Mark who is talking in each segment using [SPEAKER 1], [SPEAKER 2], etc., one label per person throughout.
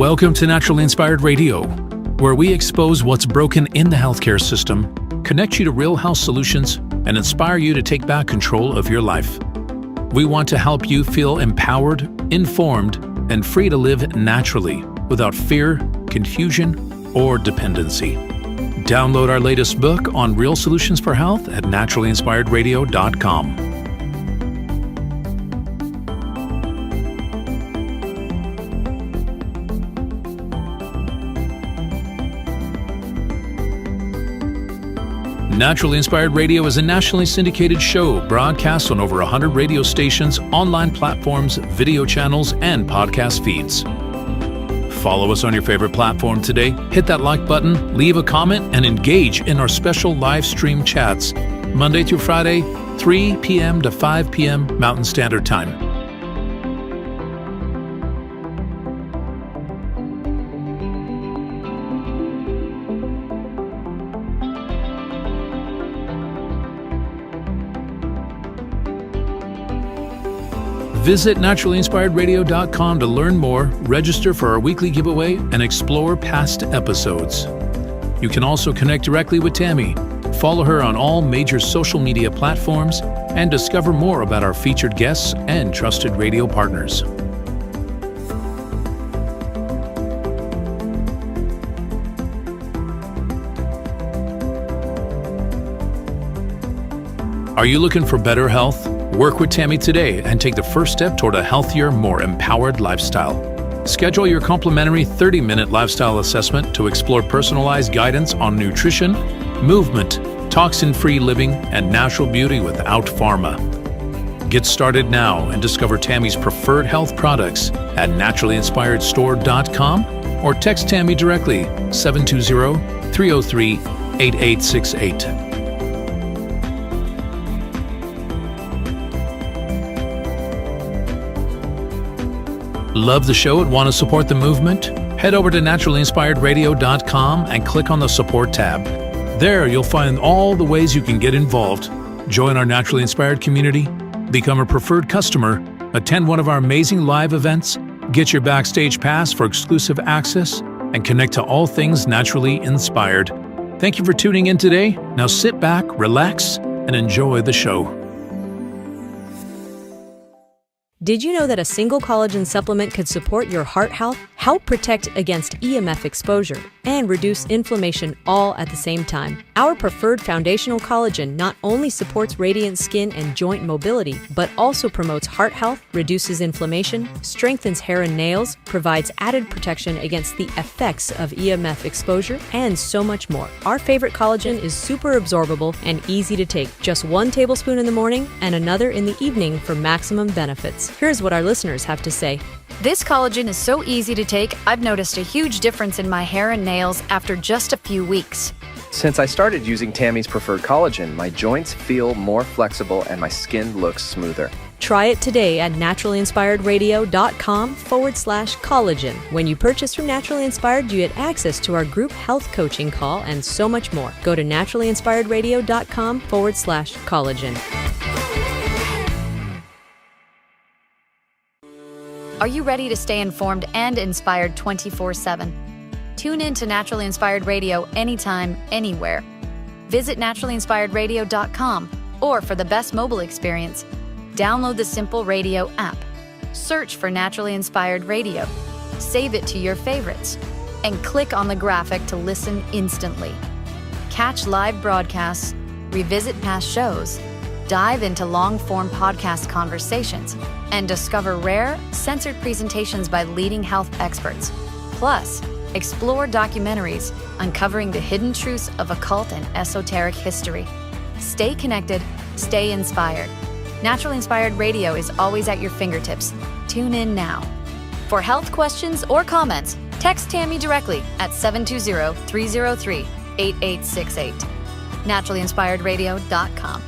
[SPEAKER 1] Welcome to Naturally Inspired Radio, where we expose what's broken in the healthcare system, connect you to real health solutions, and inspire you to take back control of your life. We want to help you feel empowered, informed, and free to live naturally without fear, confusion, or dependency. Download our latest book on real solutions for health at naturallyinspiredradio.com. Naturally Inspired Radio is a nationally syndicated show broadcast on over 100 radio stations, online platforms, video channels, and podcast feeds. Follow us on your favorite platform today, hit that like button, leave a comment, and engage in our special live stream chats, Monday through Friday, 3 p.m. to 5 p.m. Mountain Standard Time. Visit naturallyinspiredradio.com to learn more, register for our weekly giveaway, and explore past episodes. You can also connect directly with Tammy, follow her on all major social media platforms, and discover more about our featured guests and trusted radio partners. Are you looking for better health? Work with Tammy today and take the first step toward a healthier, more empowered lifestyle. Schedule your complimentary 30-minute lifestyle assessment to explore personalized guidance on nutrition, movement, toxin-free living, and natural beauty without pharma. Get started now and discover Tammy's preferred health products at naturallyinspiredstore.com or text Tammy directly 720-303-8868. Love the show and want to support the movement? Head over to naturallyinspiredradio.com and click on the support tab. There you'll find all the ways you can get involved. Join our Naturally Inspired community, become a preferred customer, attend one of our amazing live events, get your backstage pass for exclusive access, and connect to all things naturally inspired. Thank you for tuning in today. Now sit back, relax, and enjoy the show.
[SPEAKER 2] Did you know that a single collagen supplement could support your heart health, help protect against EMF exposure, and reduce inflammation all at the same time? Our preferred foundational collagen not only supports radiant skin and joint mobility, but also promotes heart health, reduces inflammation, strengthens hair and nails, provides added protection against the effects of EMF exposure, and so much more. Our favorite collagen is super absorbable and easy to take. Just 1 tablespoon in the morning and another in the evening for maximum benefits. Here's what our listeners have to say.
[SPEAKER 3] This collagen is so easy to take, I've noticed a huge difference in my hair and nails after just a few weeks.
[SPEAKER 4] Since I started using Tammy's preferred collagen, my joints feel more flexible and my skin looks smoother.
[SPEAKER 2] Try it today at naturallyinspiredradio.com/collagen. When you purchase from Naturally Inspired, you get access to our group health coaching call and so much more. Go to naturallyinspiredradio.com/collagen.
[SPEAKER 3] Are you ready to stay informed and inspired 24/7? Tune in to Naturally Inspired Radio anytime, anywhere. Visit naturallyinspiredradio.com, or for the best mobile experience, download the Simple Radio app. Search for Naturally Inspired Radio, save it to your favorites, and click on the graphic to listen instantly. Catch live broadcasts, revisit past shows, dive into long-form podcast conversations, and discover rare, censored presentations by leading health experts. Plus, explore documentaries uncovering the hidden truths of occult and esoteric history. Stay connected, stay inspired. Naturally Inspired Radio is always at your fingertips. Tune in now. For health questions or comments, text Tammy directly at 720-303-8868. naturallyinspiredradio.com.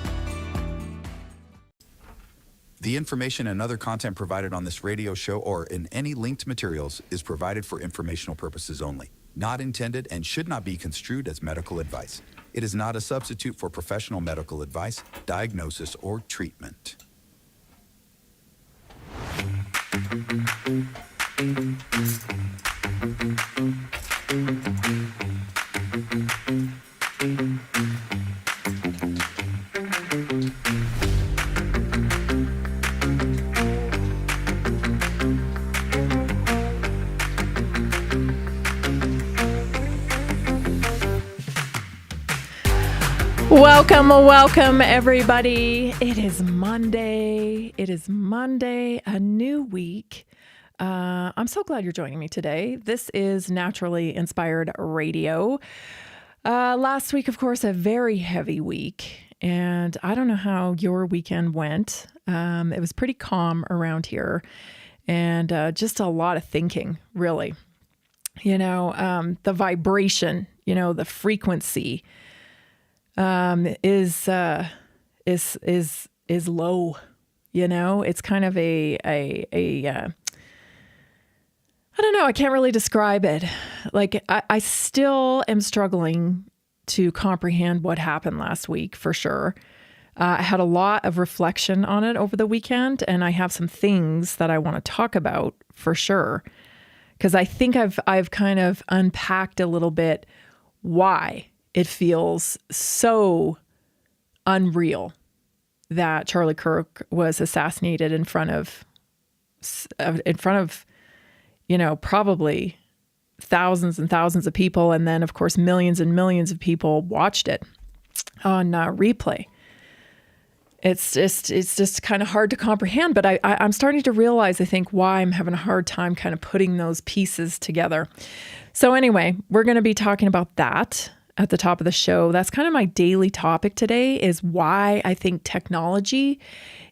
[SPEAKER 5] The information and other content provided on this radio show or in any linked materials is provided for informational purposes only, not intended and should not be construed as medical advice. It is not a substitute for professional medical advice, diagnosis, or treatment.
[SPEAKER 6] Welcome, everybody. It is Monday, a new week. I'm so glad you're joining me today. This is Naturally Inspired Radio. Last week, of course, a very heavy week, and I don't know how your weekend went. It was pretty calm around here, and just a lot of thinking, really. The vibration, the frequency is low. It's kind of a I don't know. I can't really describe it. Like I still am struggling to comprehend what happened last week for sure. I had a lot of reflection on it over the weekend, and I have some things that I want to talk about for sure. Because I think I've kind of unpacked a little bit why it feels so unreal that Charlie Kirk was assassinated in front of, probably thousands and thousands of people. And then, of course, millions and millions of people watched it on replay. It's just kind of hard to comprehend, but I'm starting to realize, I think, why I'm having a hard time kind of putting those pieces together. So anyway, we're going to be talking about that at the top of the show. That's kind of my daily topic today, is why I think technology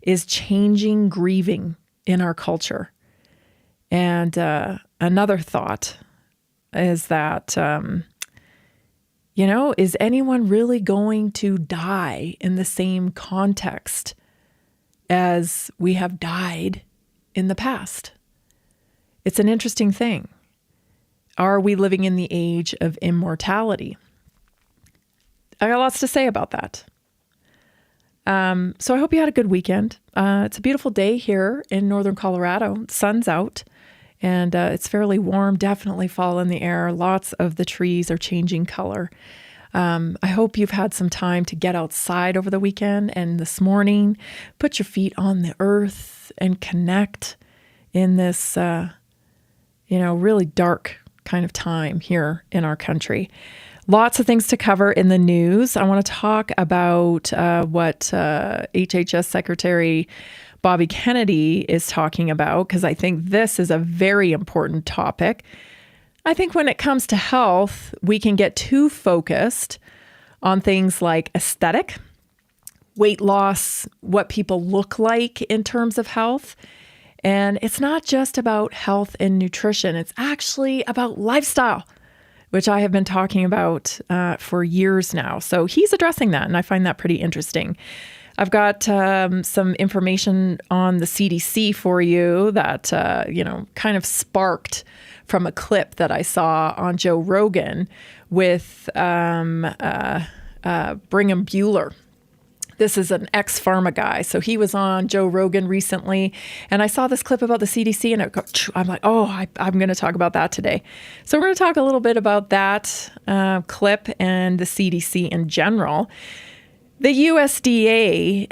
[SPEAKER 6] is changing grieving in our culture. And another thought is that, is anyone really going to die in the same context as we have died in the past? It's an interesting thing. Are we living in the age of immortality? I got lots to say about that. So I hope you had a good weekend. It's a beautiful day here in northern Colorado. The sun's out and it's fairly warm, definitely fall in the air. Lots of the trees are changing color. I hope you've had some time to get outside over the weekend and this morning, put your feet on the earth and connect in this, really dark kind of time here in our country. Lots of things to cover in the news. I want to talk about what HHS Secretary Bobby Kennedy is talking about, because I think this is a very important topic. I think when it comes to health, we can get too focused on things like aesthetic, weight loss, what people look like in terms of health. And it's not just about health and nutrition. It's actually about lifestyle, which I have been talking about for years now. So he's addressing that, and I find that pretty interesting. I've got some information on the CDC for you that, kind of sparked from a clip that I saw on Joe Rogan with Brigham Bueller. This is an ex-pharma guy. So he was on Joe Rogan recently, and I saw this clip about the CDC, and I'm like, I'm going to talk about that today. So we're going to talk a little bit about that clip and the CDC in general. The USDA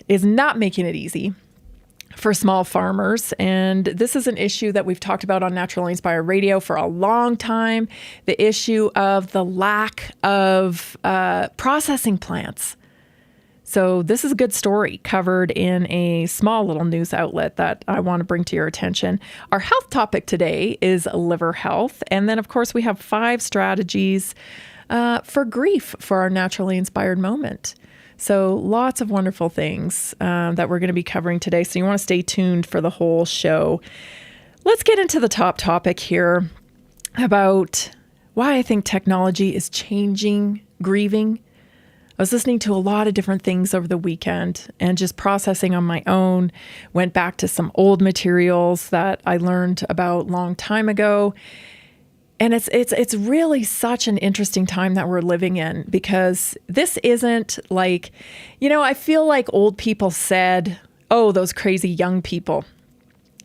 [SPEAKER 6] is not making it easy for small farmers, and this is an issue that we've talked about on Naturally Inspired Radio for a long time, the issue of the lack of processing plants. So this is a good story covered in a small little news outlet that I want to bring to your attention. Our health topic today is liver health. And then, of course, we have 5 strategies for grief for our naturally inspired moment. So lots of wonderful things that we're going to be covering today. So you want to stay tuned for the whole show. Let's get into the top topic here about why I think technology is changing grieving. I was listening to a lot of different things over the weekend and just processing on my own, went back to some old materials that I learned about a long time ago. And it's really such an interesting time that we're living in, because this isn't like, I feel like old people said, oh, those crazy young people.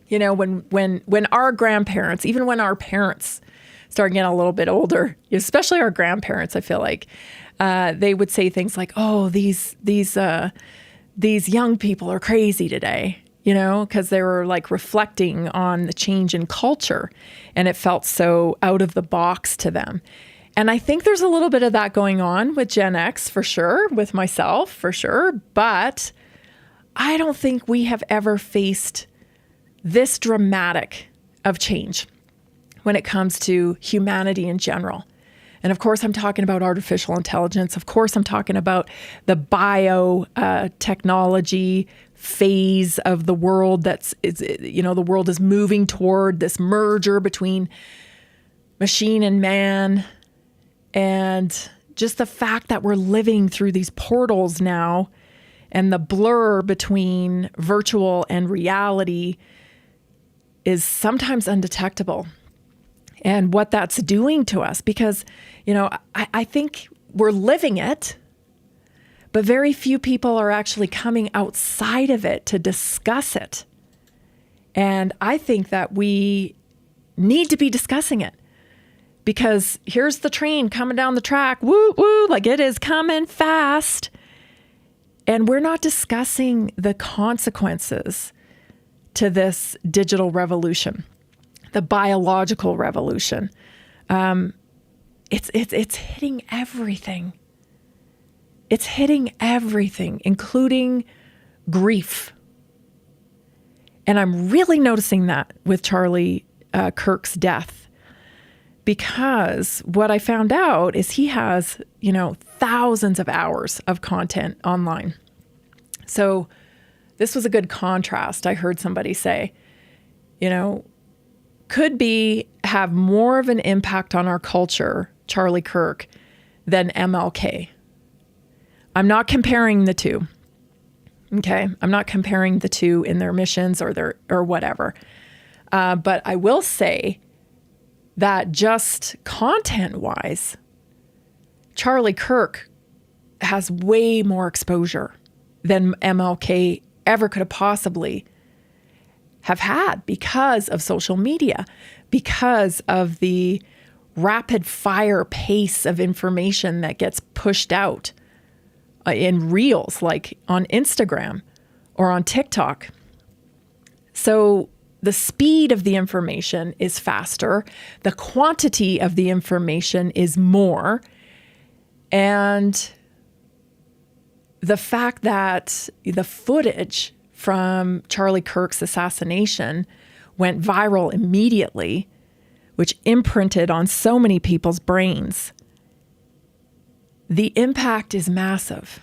[SPEAKER 6] When our grandparents, even when our parents started getting a little bit older, especially our grandparents, I feel like they would say things like, "Oh, these young people are crazy today," because they were like reflecting on the change in culture, and it felt so out of the box to them. And I think there's a little bit of that going on with Gen X for sure, with myself for sure, but I don't think we have ever faced this dramatic of change when it comes to humanity in general. And of course, I'm talking about artificial intelligence. Of course, I'm talking about the biotechnology phase of the world the world is moving toward this merger between machine and man. And just the fact that we're living through these portals now and the blur between virtual and reality is sometimes undetectable, and what that's doing to us, because, I think we're living it, but very few people are actually coming outside of it to discuss it. And I think that we need to be discussing it, because here's the train coming down the track, woo, woo, like it is coming fast. And we're not discussing the consequences to this digital revolution, the biological revolution. It's hitting everything. It's hitting everything, including grief. And I'm really noticing that with Charlie Kirk's death, because what I found out is he has, thousands of hours of content online. So this was a good contrast. I heard somebody say, could have more of an impact on our culture, Charlie Kirk, than MLK. I'm not comparing the two. Okay. I'm not comparing the two in their missions or whatever. But I will say that just content-wise, Charlie Kirk has way more exposure than MLK ever could have possibly have had, because of social media, because of the rapid fire pace of information that gets pushed out in reels, like on Instagram or on TikTok. So the speed of the information is faster. The quantity of the information is more. And the fact that the footage from Charlie Kirk's assassination went viral immediately, which imprinted on so many people's brains, the impact is massive.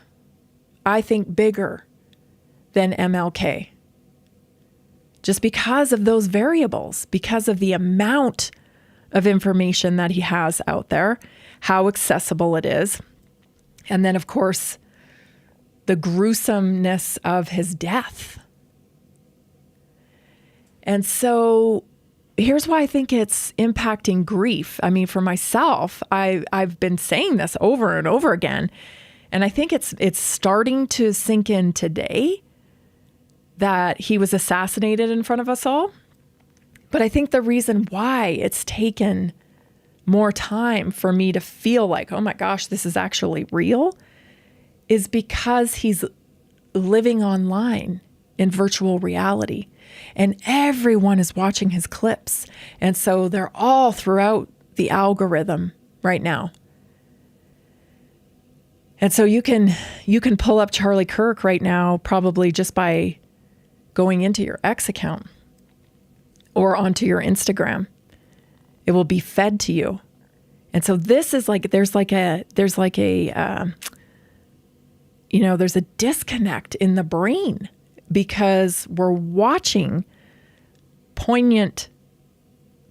[SPEAKER 6] I think bigger than MLK. Just because of those variables, because of the amount of information that he has out there, how accessible it is, and then, of course, the gruesomeness of his death. And so here's why I think it's impacting grief. I mean, for myself, I've been saying this over and over again, and I think it's starting to sink in today that he was assassinated in front of us all. But I think the reason why it's taken more time for me to feel like, oh my gosh, this is actually real, is because he's living online in virtual reality, and everyone is watching his clips. And so they're all throughout the algorithm right now. And so you can pull up Charlie Kirk right now, probably just by going into your X account or onto your Instagram. It will be fed to you. And so this is like, there's a disconnect in the brain, because we're watching poignant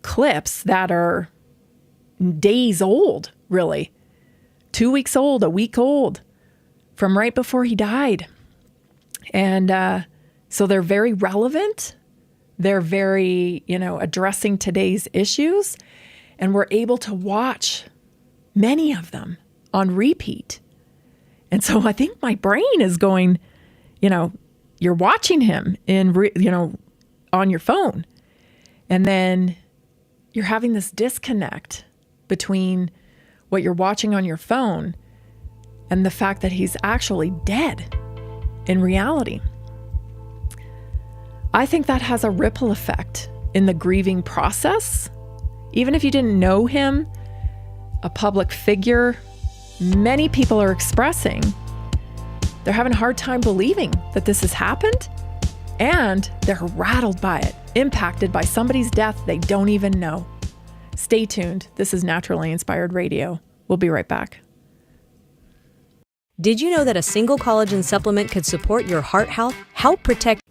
[SPEAKER 6] clips that are days old, really, 2 weeks old, a week old, from right before he died. And so they're very relevant. They're very, addressing today's issues. And we're able to watch many of them on repeat. And so I think my brain is going, you're watching him in, on your phone. And then you're having this disconnect between what you're watching on your phone and the fact that he's actually dead in reality. I think that has a ripple effect in the grieving process. Even if you didn't know him, a public figure, many people are expressing they're having a hard time believing that this has happened, and they're rattled by it, impacted by somebody's death they don't even know. Stay tuned. This is Naturally Inspired Radio. We'll be right back.
[SPEAKER 2] Did you know that a single collagen supplement could support your heart health, help protect?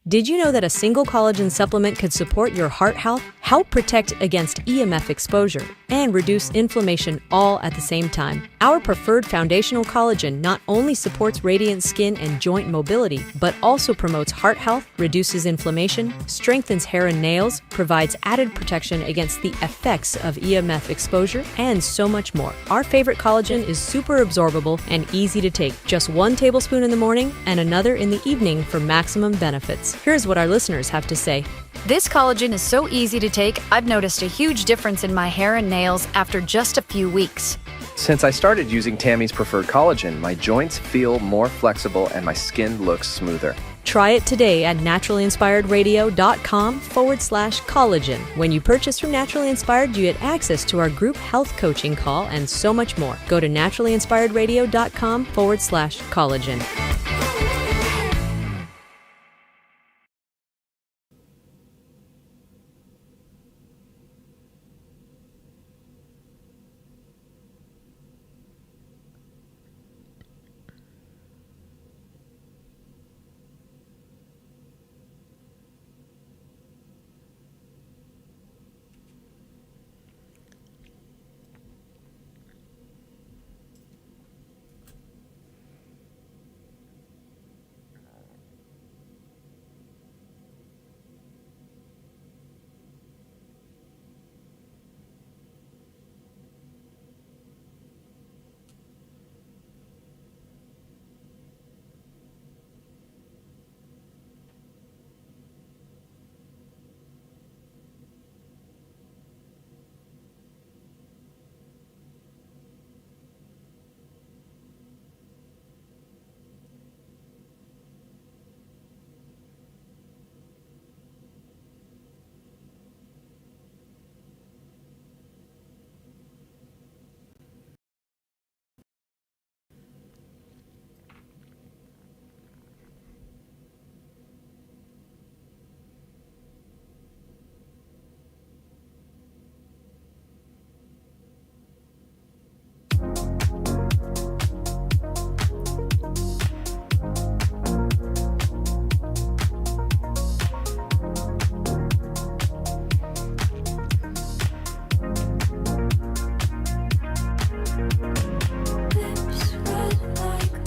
[SPEAKER 2] Did you know that a single collagen supplement could support your heart health, help protect against EMF exposure, and reduce inflammation all at the same time? Our preferred foundational collagen not only supports radiant skin and joint mobility, but also promotes heart health, reduces inflammation, strengthens hair and nails, provides added protection against the effects of EMF exposure, and so much more. Our favorite collagen is super absorbable and easy to take. Just 1 tablespoon in the morning and another in the evening for maximum benefits. Here's what our listeners have to say.
[SPEAKER 3] This collagen is so easy to take, I've noticed a huge difference in my hair and nails after just a few weeks.
[SPEAKER 4] Since I started using Tammy's preferred collagen, my joints feel more flexible and my skin looks smoother.
[SPEAKER 2] Try it today at naturallyinspiredradio.com/collagen. When you purchase from Naturally Inspired, you get access to our group health coaching call and so much more. Go to naturallyinspiredradio.com/collagen.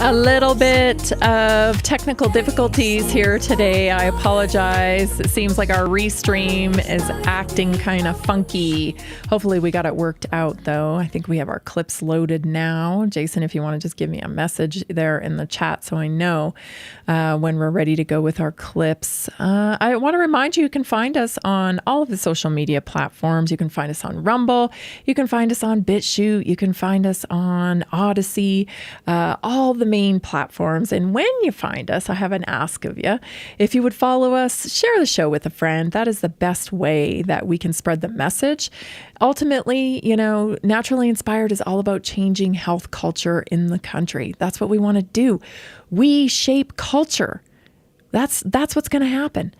[SPEAKER 6] A little bit of technical difficulties here today. I apologize. It seems like our restream is acting kind of funky. Hopefully we got it worked out though. I think we have our clips loaded now. Jason, if you want to just give me a message there in the chat so I know when we're ready to go with our clips. I want to remind you, you can find us on all of the social media platforms. You can find us on Rumble. You can find us on BitChute. You can find us on Odyssey, all the main platforms. And when you find us, I have an ask of you. If you would follow us, share the show with a friend. That is the best way that we can spread the message. Ultimately, you know, Naturally Inspired is all about changing health culture in the country. That's what we want to do. We shape culture. That's what's going to happen.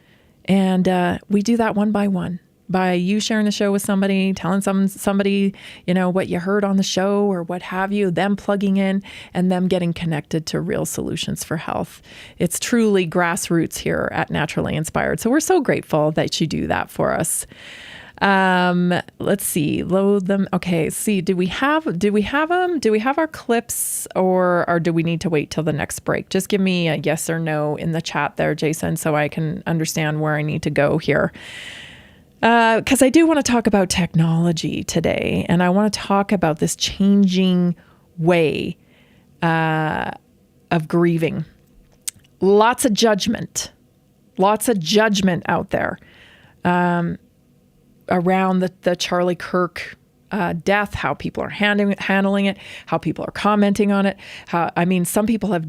[SPEAKER 6] And we do that one by one. By you sharing the show with somebody, telling somebody, you know, what you heard on the show or what have you, them plugging in and them getting connected to real solutions for health. It's truly grassroots here at Naturally Inspired. So we're so grateful that you do that for us. Let's see, load them. Okay. See, do we have them? Do we have our clips or do we need to wait till the next break? Just give me a yes or no in the chat there, Jason, so I can understand where I need to go here. Because I do want to talk about technology today, and I want to talk about this changing way of grieving. Lots of judgment out there around the Charlie Kirk death, how people are handling it, how people are commenting on it. Some people have.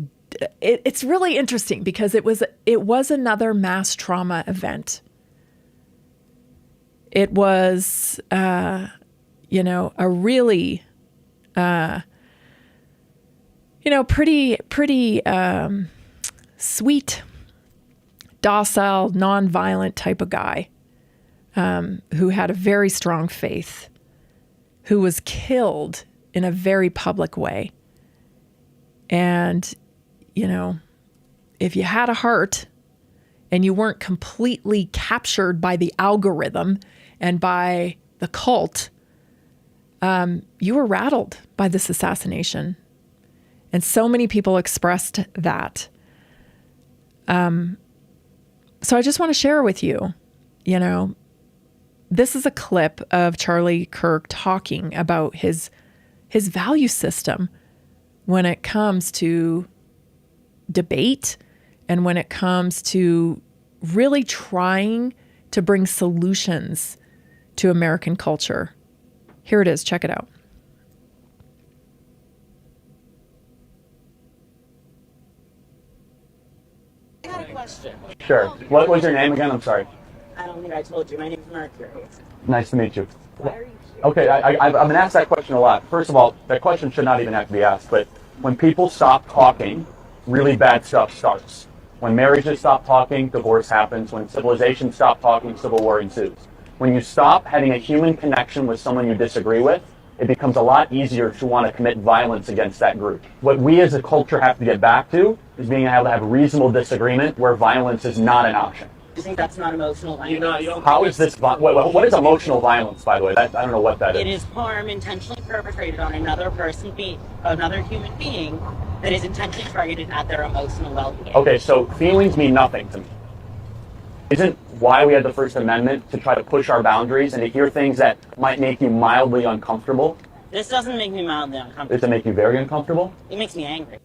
[SPEAKER 6] It's really interesting because it was another mass trauma event. It was, a really, pretty sweet, docile, nonviolent type of guy who had a very strong faith, who was killed in a very public way. And, if you had a heart and you weren't completely captured by the algorithm and by the cult, you were rattled by this assassination. And so many people expressed that. So I just want to share with you, this is a clip of Charlie Kirk talking about his value system when it comes to debate and when it comes to really trying to bring solutions to American culture. Here it is. Check it out.
[SPEAKER 7] I got a question.
[SPEAKER 8] Sure. What was your name again? I'm sorry.
[SPEAKER 7] I don't think I told you. My name's Mercury.
[SPEAKER 8] Nice to meet you.
[SPEAKER 7] Why are you here?
[SPEAKER 8] Okay, I've been asked that question a lot. First of all, that question should not even have to be asked, but when people stop talking, really bad stuff starts. When marriages stop talking, divorce happens. When civilizations stop talking, civil war ensues. When you stop having a human connection with someone you disagree with, it becomes a lot easier to want to commit violence against that group. What we as a culture have to get back to is being able to have reasonable disagreement where violence is not an option.
[SPEAKER 7] You think that's not emotional violence?
[SPEAKER 8] How is this? What is emotional violence, by the way? I don't know what that is.
[SPEAKER 7] It is harm intentionally perpetrated on another human being that is intentionally targeted at their emotional well-being.
[SPEAKER 8] Okay, so feelings mean nothing to me. Isn't why we had the First Amendment to try to push our boundaries and to hear things that might make you mildly uncomfortable?
[SPEAKER 7] This doesn't make me mildly uncomfortable.
[SPEAKER 8] Does it make you very uncomfortable?
[SPEAKER 7] It makes me angry.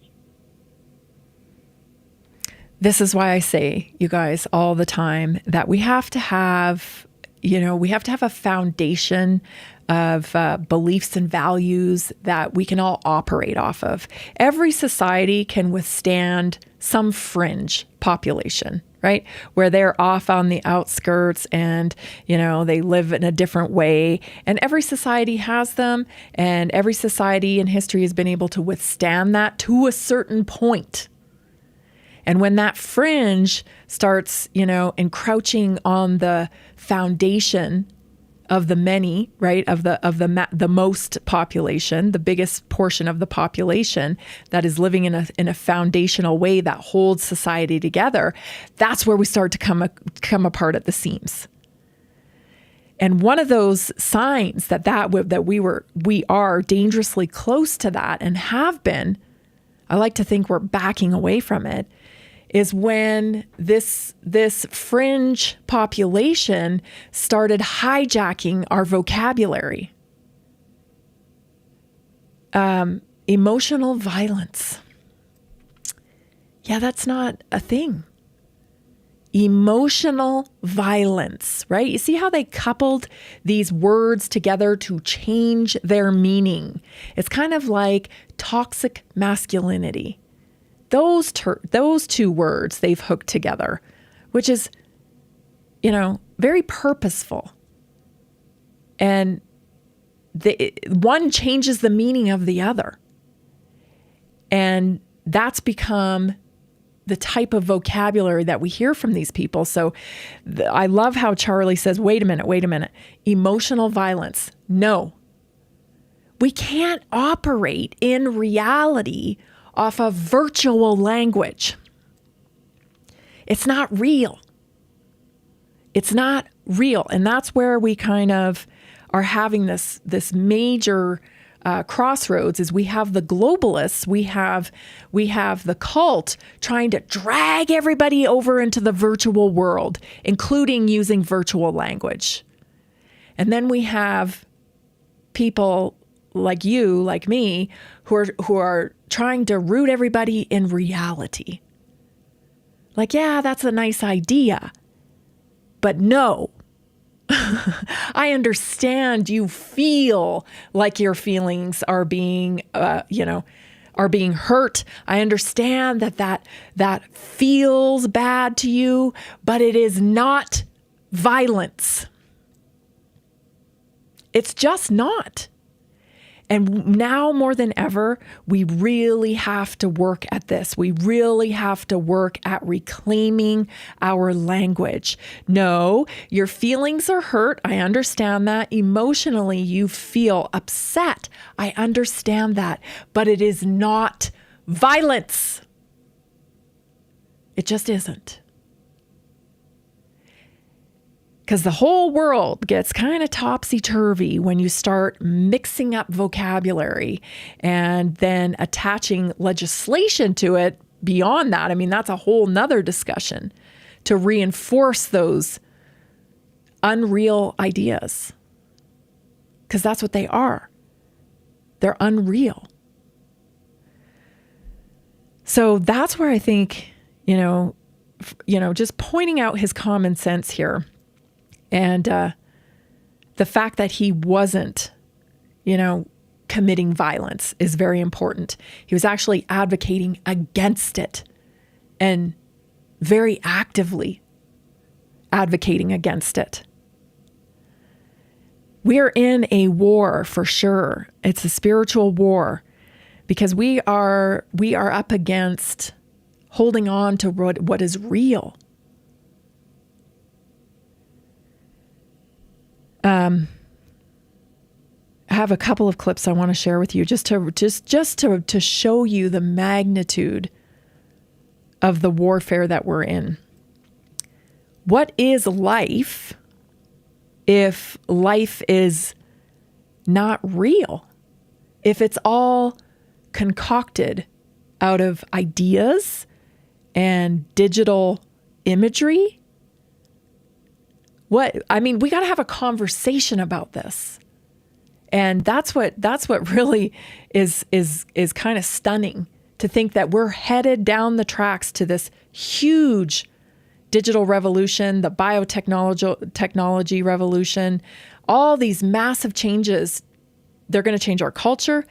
[SPEAKER 6] This is why I say, you guys, all the time that we have to have, a foundation of beliefs and values that we can all operate off of. Every society can withstand some fringe population, right? Where they're off on the outskirts and, they live in a different way. And every society has them. And every society in history has been able to withstand that to a certain point. And when that fringe starts, encroaching on the foundation of the many, right, of the most population, the biggest portion of the population that is living in a foundational way that holds society together, that's where we start to come apart at the seams. And one of those signs that we are dangerously close to that and have been, I like to think we're backing away from it, is when this fringe population started hijacking our vocabulary. Emotional violence. Yeah, that's not a thing. Emotional violence, right? You see how they coupled these words together to change their meaning? It's kind of like toxic masculinity. Those two words they've hooked together, which is, very purposeful. And one changes the meaning of the other. And that's become the type of vocabulary that we hear from these people. So I love how Charlie says, wait a minute. Emotional violence. No. We can't operate in reality off of virtual language. It's not real. It's not real. And that's where we kind of are having this major crossroads is we have the globalists, we have the cult trying to drag everybody over into the virtual world, including using virtual language. And then we have people like you, like me, who are trying to root everybody in reality. Like, yeah, that's a nice idea, but no. I understand you feel like your feelings are being, are being hurt. I understand that feels bad to you, but it is not violence. It's just not. And now more than ever, we really have to work at this. We really have to work at reclaiming our language. No, your feelings are hurt. I understand that. Emotionally, you feel upset. I understand that. But it is not violence. It just isn't. Because the whole world gets kind of topsy-turvy when you start mixing up vocabulary and then attaching legislation to it beyond that. I mean, that's a whole nother discussion to reinforce those unreal ideas. Because that's what they are. They're unreal. So that's where I think, just pointing out his common sense here. And the fact that he wasn't, committing violence is very important. He was actually advocating against it and very actively advocating against it. We're in a war for sure. It's a spiritual war because we are up against holding on to what is real. I have a couple of clips I want to share with you just to show you the magnitude of the warfare that we're in. What is life if life is not real? If it's all concocted out of ideas and digital imagery? We got to have a conversation about this. And that's what really is kind of stunning, to think that we're headed down the tracks to this huge digital revolution, the biotechnology revolution, all these massive changes. They're going to change our culture,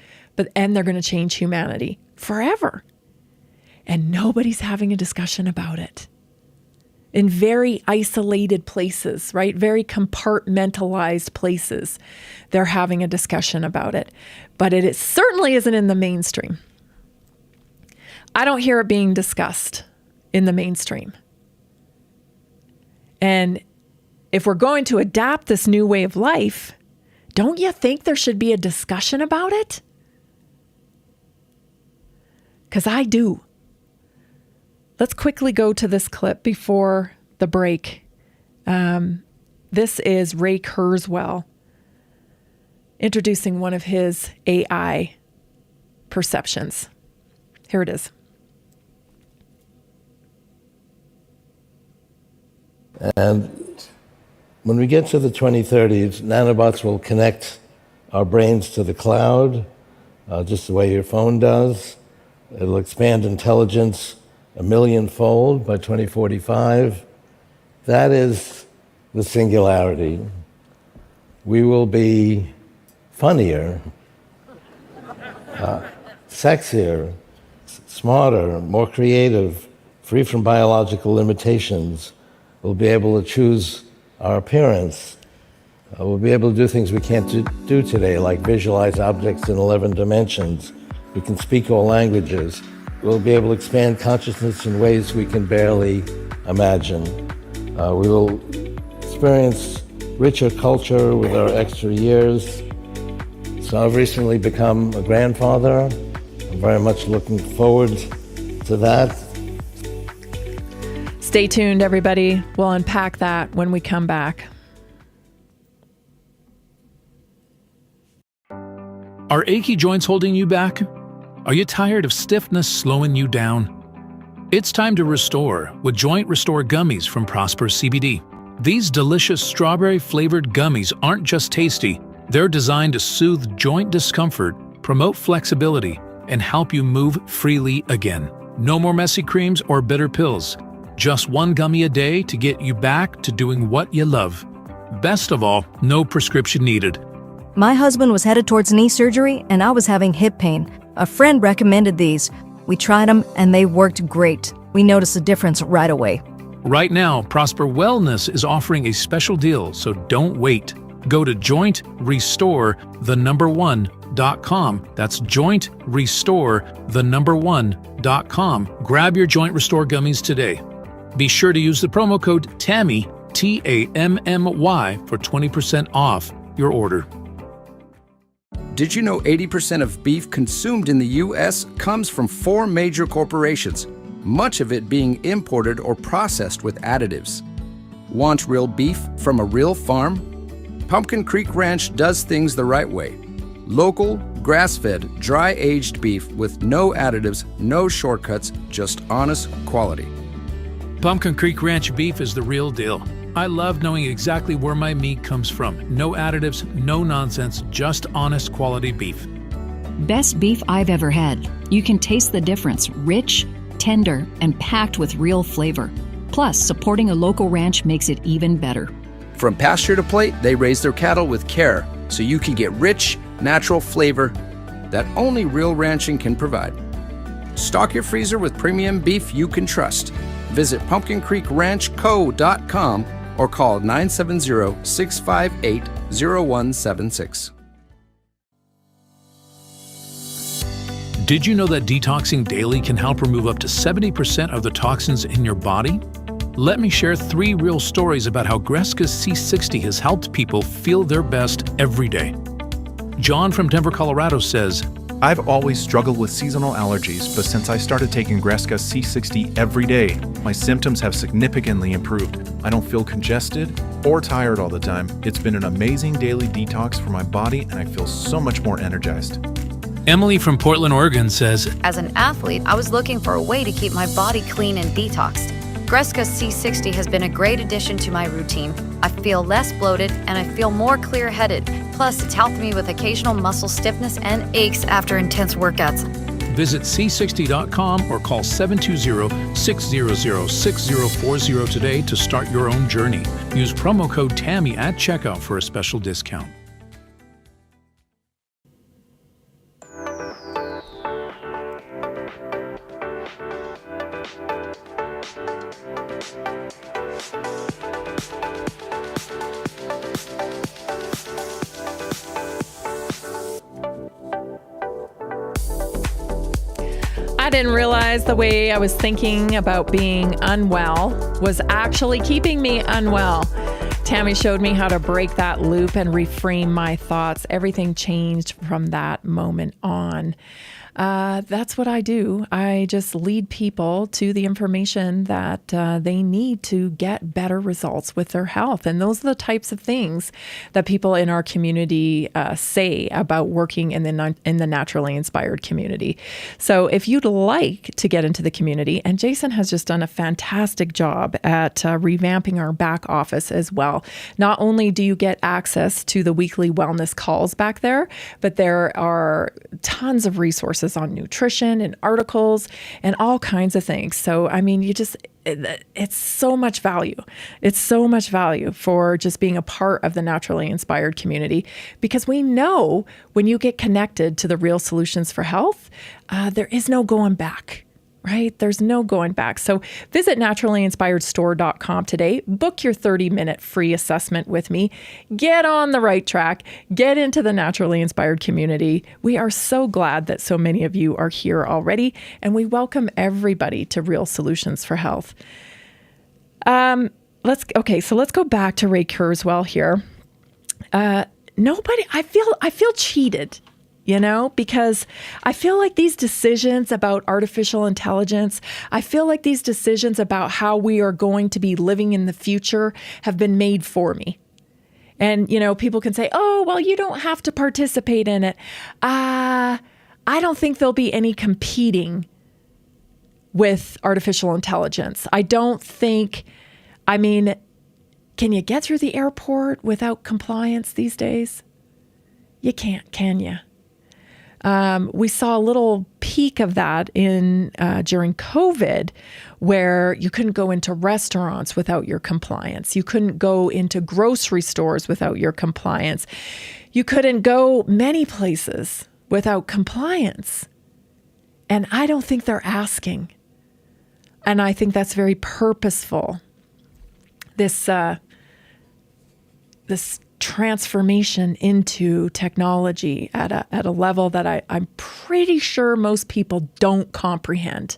[SPEAKER 6] and they're going to change humanity forever. And nobody's having a discussion about it. In very isolated places, right? Very compartmentalized places, they're having a discussion about it. But it certainly isn't in the mainstream. I don't hear it being discussed in the mainstream. And if we're going to adapt this new way of life, don't you think there should be a discussion about it? Because I do. Let's quickly go to this clip before the break. This is Ray Kurzweil introducing one of his AI perceptions. Here it is.
[SPEAKER 9] And when we get to the 2030s, nanobots will connect our brains to the cloud, just the way your phone does. It'll expand intelligence 1 million-fold by 2045. That is the singularity. We will be funnier, sexier, smarter, more creative, free from biological limitations. We'll be able to choose our appearance. We'll be able to do things we can't do today, like visualize objects in 11 dimensions. We can speak all languages. We'll be able to expand consciousness in ways we can barely imagine. We will experience richer culture with our extra years. So I've recently become a grandfather. I'm very much looking forward to that.
[SPEAKER 6] Stay tuned, everybody. We'll unpack that when we come back.
[SPEAKER 1] Are achy joints holding you back? Are you tired of stiffness slowing you down? It's time to restore with Joint Restore Gummies from Prosper CBD. These delicious strawberry-flavored gummies aren't just tasty. They're designed to soothe joint discomfort, promote flexibility, and help you move freely again. No more messy creams or bitter pills. Just one gummy a day to get you back to doing what you love. Best of all, no prescription needed.
[SPEAKER 10] My husband was headed towards knee surgery, and I was having hip pain. A friend recommended these. We tried them, and they worked great. We noticed a difference right away.
[SPEAKER 1] Right now, Prosper Wellness is offering a special deal, so don't wait. Go to jointrestore1.com. That's jointrestore1.com. Grab your Joint Restore gummies today. Be sure to use the promo code TAMMY, TAMMY, for 20% off your order.
[SPEAKER 11] Did you know 80% of beef consumed in the U.S. comes from 4 major corporations, much of it being imported or processed with additives? Want real beef from a real farm? Pumpkin Creek Ranch does things the right way. Local, grass-fed, dry-aged beef with no additives, no shortcuts, just honest quality.
[SPEAKER 1] Pumpkin Creek Ranch beef is the real deal. I love knowing exactly where my meat comes from. No additives, no nonsense, just honest quality beef.
[SPEAKER 12] Best beef I've ever had. You can taste the difference. Rich, tender, and packed with real flavor. Plus, supporting a local ranch makes it even better.
[SPEAKER 11] From pasture to plate, they raise their cattle with care, so you can get rich, natural flavor that only real ranching can provide. Stock your freezer with premium beef you can trust. Visit pumpkincreekranchco.com or call 970-658-0176.
[SPEAKER 1] Did you know that detoxing daily can help remove up to 70% of the toxins in your body? Let me share 3 real stories about how Greska's C60 has helped people feel their best every day. John from Denver, Colorado says,
[SPEAKER 13] I've always struggled with seasonal allergies, but since I started taking Greska C60 every day, my symptoms have significantly improved. I don't feel congested or tired all the time. It's been an amazing daily detox for my body, and I feel so much more energized.
[SPEAKER 1] Emily from Portland, Oregon says,
[SPEAKER 3] As an athlete, I was looking for a way to keep my body clean and detoxed. Greska C60 has been a great addition to my routine. I feel less bloated and I feel more clear-headed. Plus, it's helped me with occasional muscle stiffness and aches after intense workouts.
[SPEAKER 1] Visit c60.com or call 720-600-6040 today to start your own journey. Use promo code TAMMY at checkout for a special discount.
[SPEAKER 6] I didn't realize the way I was thinking about being unwell was actually keeping me unwell. Tammy showed me how to break that loop and reframe my thoughts. Everything changed from that moment on. That's what I do. I just lead people to the information that they need to get better results with their health. And those are the types of things that people in our community say about working in the naturally inspired community. So if you'd like to get into the community, and Jason has just done a fantastic job at revamping our back office as well. Not only do you get access to the weekly wellness calls back there, but there are tons of resources on nutrition and articles and all kinds of things. So, I mean, it's so much value. It's so much value for just being a part of the naturally inspired community, because we know when you get connected to the real solutions for health, there is no going back. Right? There's no going back. So visit naturallyinspiredstore.com today. Book your 30-minute free assessment with me. Get on the right track. Get into the naturally inspired community. We are so glad that so many of you are here already, and we welcome everybody to Real Solutions for Health. Let's go back to Ray Kurzweil here. I feel cheated. Because I feel like these decisions about artificial intelligence, I feel like these decisions about how we are going to be living in the future have been made for me. And, people can say, oh, well, you don't have to participate in it. I don't think there'll be any competing with artificial intelligence. Can you get through the airport without compliance these days? You can't, can you? We saw a little peak of that in during COVID, where you couldn't go into restaurants without your compliance. You couldn't go into grocery stores without your compliance. You couldn't go many places without compliance. And I don't think they're asking. And I think that's very purposeful. This transformation into technology at a level that I'm pretty sure most people don't comprehend.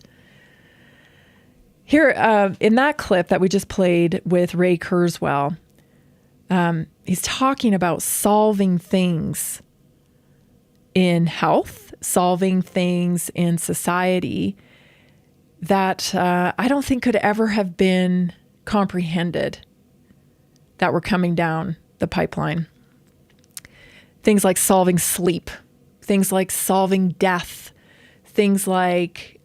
[SPEAKER 6] Here, in that clip that we just played with Ray Kurzweil, he's talking about solving things in health, solving things in society that I don't think could ever have been comprehended that were coming down the pipeline. Things like solving sleep, things like solving death, things like,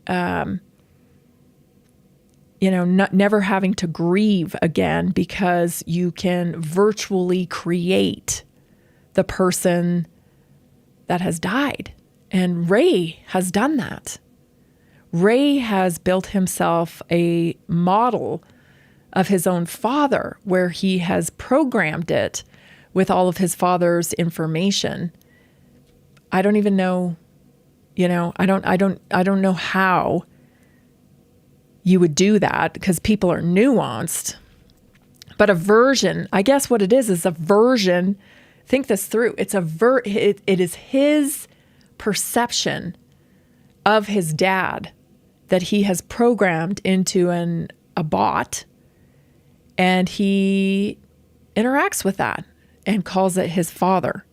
[SPEAKER 6] never having to grieve again because you can virtually create the person that has died. And Ray has done that. Ray has built himself a model of his own father, where he has programmed it with all of his father's information. I don't even know, I don't know how you would do that, because people are nuanced. But a version, I guess what it is a version. Think this through. It is his perception of his dad that he has programmed into a bot. And he interacts with that and calls it his father.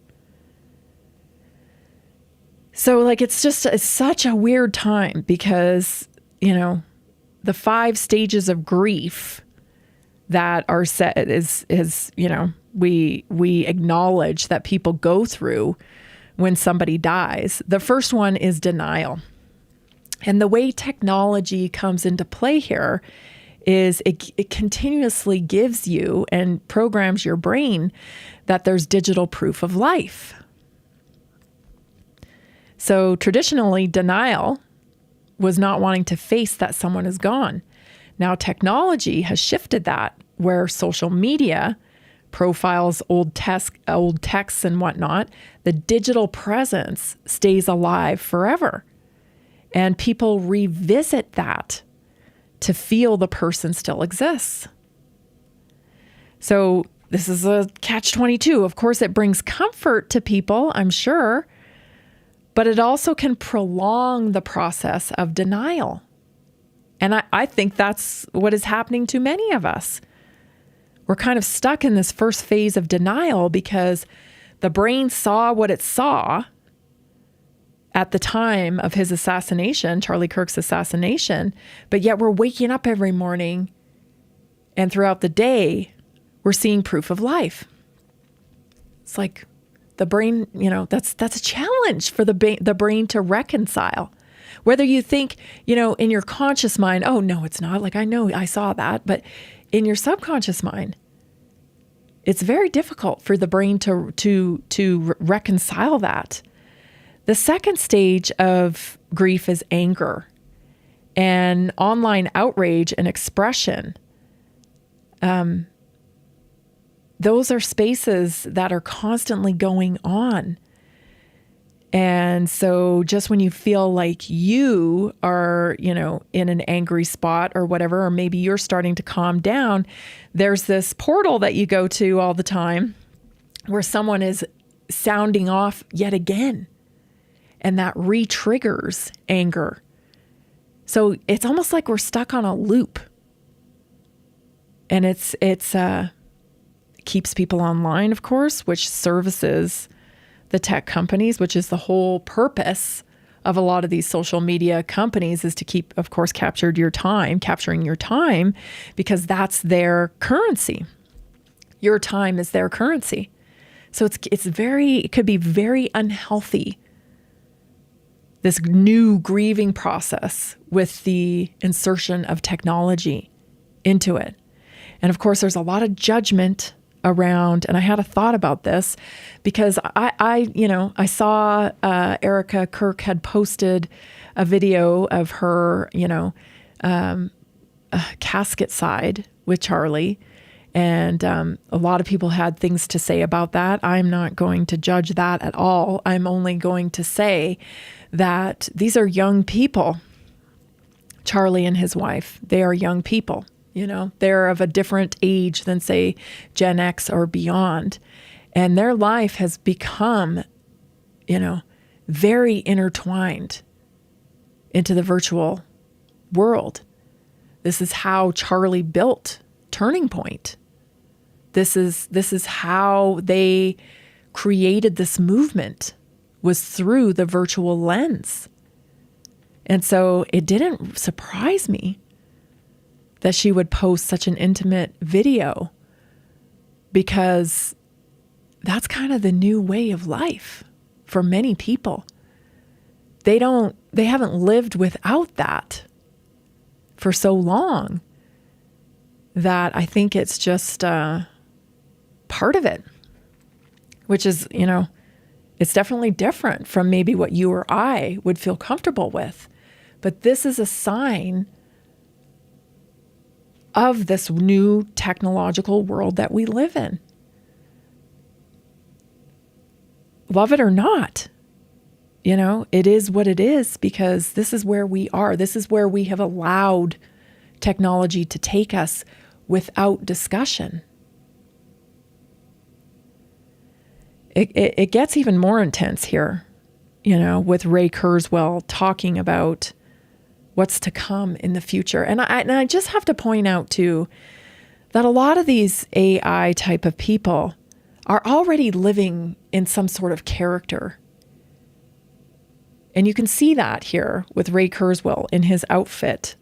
[SPEAKER 6] So it's such a weird time, because, the 5 stages of grief that are set is we acknowledge that people go through when somebody dies. The first one is denial. And the way technology comes into play here is it continuously gives you and programs your brain that there's digital proof of life. So traditionally, denial was not wanting to face that someone is gone. Now technology has shifted that, where social media profiles, old texts and whatnot, the digital presence stays alive forever. And people revisit that to feel the person still exists. So this is a catch-22. Of course, it brings comfort to people, I'm sure, but it also can prolong the process of denial. And I think that's what is happening to many of us. We're kind of stuck in this first phase of denial because the brain saw what it saw at the time of his assassination, Charlie Kirk's assassination, but yet we're waking up every morning and throughout the day, we're seeing proof of life. It's like the brain, that's a challenge for the brain to reconcile. Whether you think, in your conscious mind, oh, no, it's not. I know I saw that. But in your subconscious mind, it's very difficult for the brain to reconcile that. The second stage of grief is anger and online outrage and expression. Those are spaces that are constantly going on. And so just when you feel like you are, in an angry spot or whatever, or maybe you're starting to calm down, there's this portal that you go to all the time where someone is sounding off yet again. And that re-triggers anger. So it's almost like we're stuck on a loop. And it's keeps people online, of course, which services the tech companies, which is the whole purpose of a lot of these social media companies, is to keep, of course, capturing your time, because that's their currency. Your time is their currency. So it could be very unhealthy, this new grieving process with the insertion of technology into it. And of course, there's a lot of judgment around, and I had a thought about this because I saw Erica Kirk had posted a video of her, casket side with Charlie. And a lot of people had things to say about that. I'm not going to judge that at all. I'm only going to say that these are young people. Charlie and his wife, they are young people. They're of a different age than, say, Gen X or beyond. And their life has become, very intertwined into the virtual world. This is how Charlie built Turning Point. This is how they created this movement, was through the virtual lens. And so it didn't surprise me that she would post such an intimate video, because that's kind of the new way of life for many people. They haven't lived without that for so long that I think it's just part of it, which is, it's definitely different from maybe what you or I would feel comfortable with. But this is a sign of this new technological world that we live in. Love it or not, it is what it is, because this is where we are. This is where we have allowed technology to take us without discussion. It gets even more intense here, with Ray Kurzweil talking about what's to come in the future. And I just have to point out too, that a lot of these AI type of people are already living in some sort of character. And you can see that here with Ray Kurzweil in his outfit.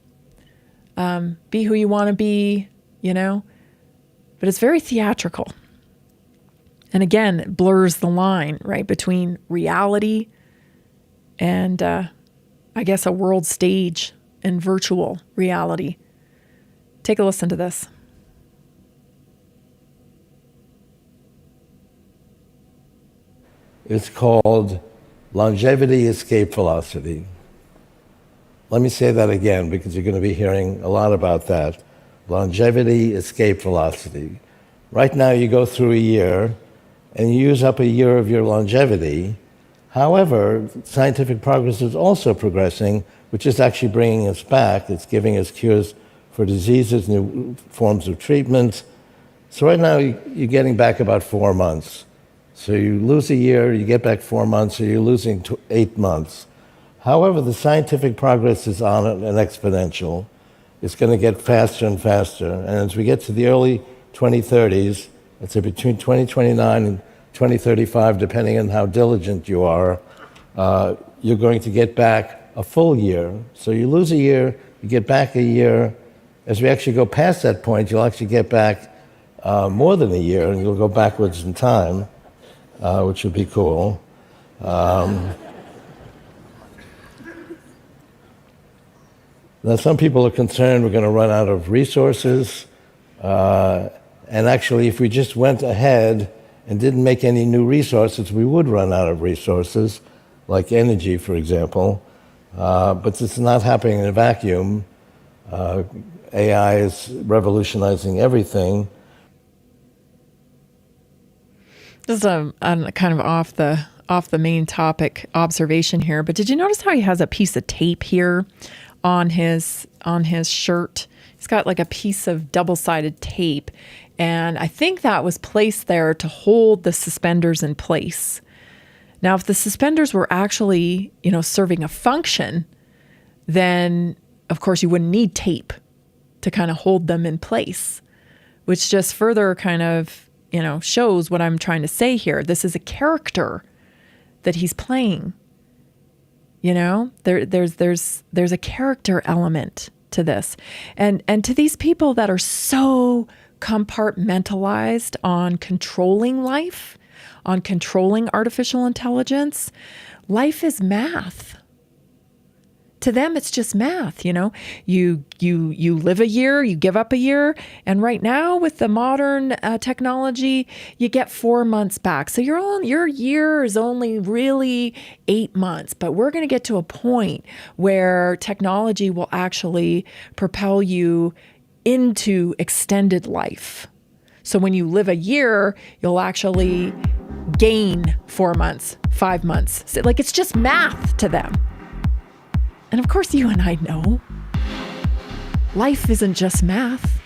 [SPEAKER 6] Be who you want to be, but it's very theatrical. And again, it blurs the line, right, between reality and, I guess, a world stage and virtual reality. Take a listen to this.
[SPEAKER 9] It's called longevity escape velocity. Let me say that again, because you're going to be hearing a lot about that. Longevity escape velocity. Right now you go through a year and you use up a year of your longevity. However, scientific progress is also progressing, which is actually bringing us back. It's giving us cures for diseases, new forms of treatment. So right now you're getting back about 4 months. So you lose a year, you get back 4 months, so you're losing 8 months. However, the scientific progress is on an exponential. It's going to get faster and faster. And as we get to the early 2030s, let's say between 2029 and 2035, depending on how diligent you are, you're going to get back a full year. So you lose a year, you get back a year. As we actually go past that point, you'll actually get back more than a year, and you'll go backwards in time, which would be cool. Now, some people are concerned we're going to run out of resources. And actually, if we just went ahead and didn't make any new resources, we would run out of resources, like energy, for example. But it's not happening in a vacuum. AI is revolutionizing everything.
[SPEAKER 6] This is a kind of off the main topic observation here, but did you notice how he has a piece of tape here on his shirt? He's got like a piece of double-sided tape, and I think that was placed there to hold the suspenders in place. Now, if the suspenders were actually, serving a function, then of course you wouldn't need tape to kind of hold them in place, which just further kind of, shows what I'm trying to say here. This is a character that he's playing. There's a character element to this. And to these people that are so compartmentalized on controlling life, on controlling artificial intelligence, life is math. to them, it's just math. You live a year, you give up a year. And right now with the modern technology, you get 4 months back. So your year is only really 8 months, but we're going to get to a point where technology will actually propel you into extended life. So when you live a year, you'll actually gain 4 months, 5 months. So, it's just math to them. And of course, you and I know life isn't just math.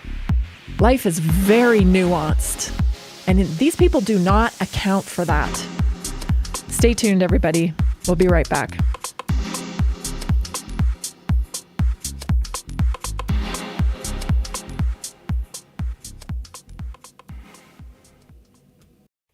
[SPEAKER 6] Life is very nuanced. And these people do not account for that. Stay tuned, everybody. We'll be right back.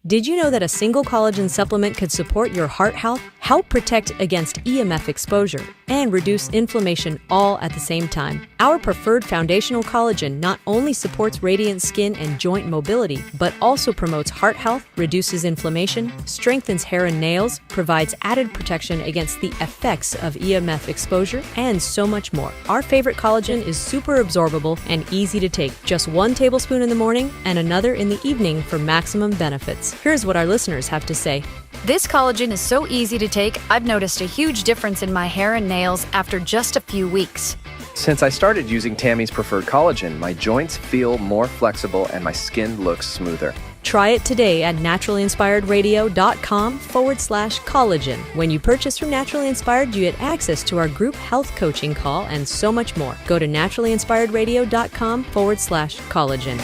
[SPEAKER 2] Did you know that a single collagen supplement could support your heart health, help protect against EMF exposure, and reduce inflammation all at the same time? Our preferred foundational collagen not only supports radiant skin and joint mobility, but also promotes heart health, reduces inflammation, strengthens hair and nails, provides added protection against the effects of EMF exposure, and so much more. Our favorite collagen is super absorbable and easy to take. Just 1 tablespoon in the morning and another in the evening for maximum benefits. Here's what our listeners have to say.
[SPEAKER 3] This collagen is so easy to take, I've noticed a huge difference in my hair and nails after just a few weeks.
[SPEAKER 4] Since I started using Tammy's preferred collagen, my joints feel more flexible and my skin looks smoother.
[SPEAKER 2] Try it today at naturalinspiredradio.com/collagen. When you purchase from Naturally Inspired, you get access to our group health coaching call and so much more. Go to naturalinspiredradio.com/collagen.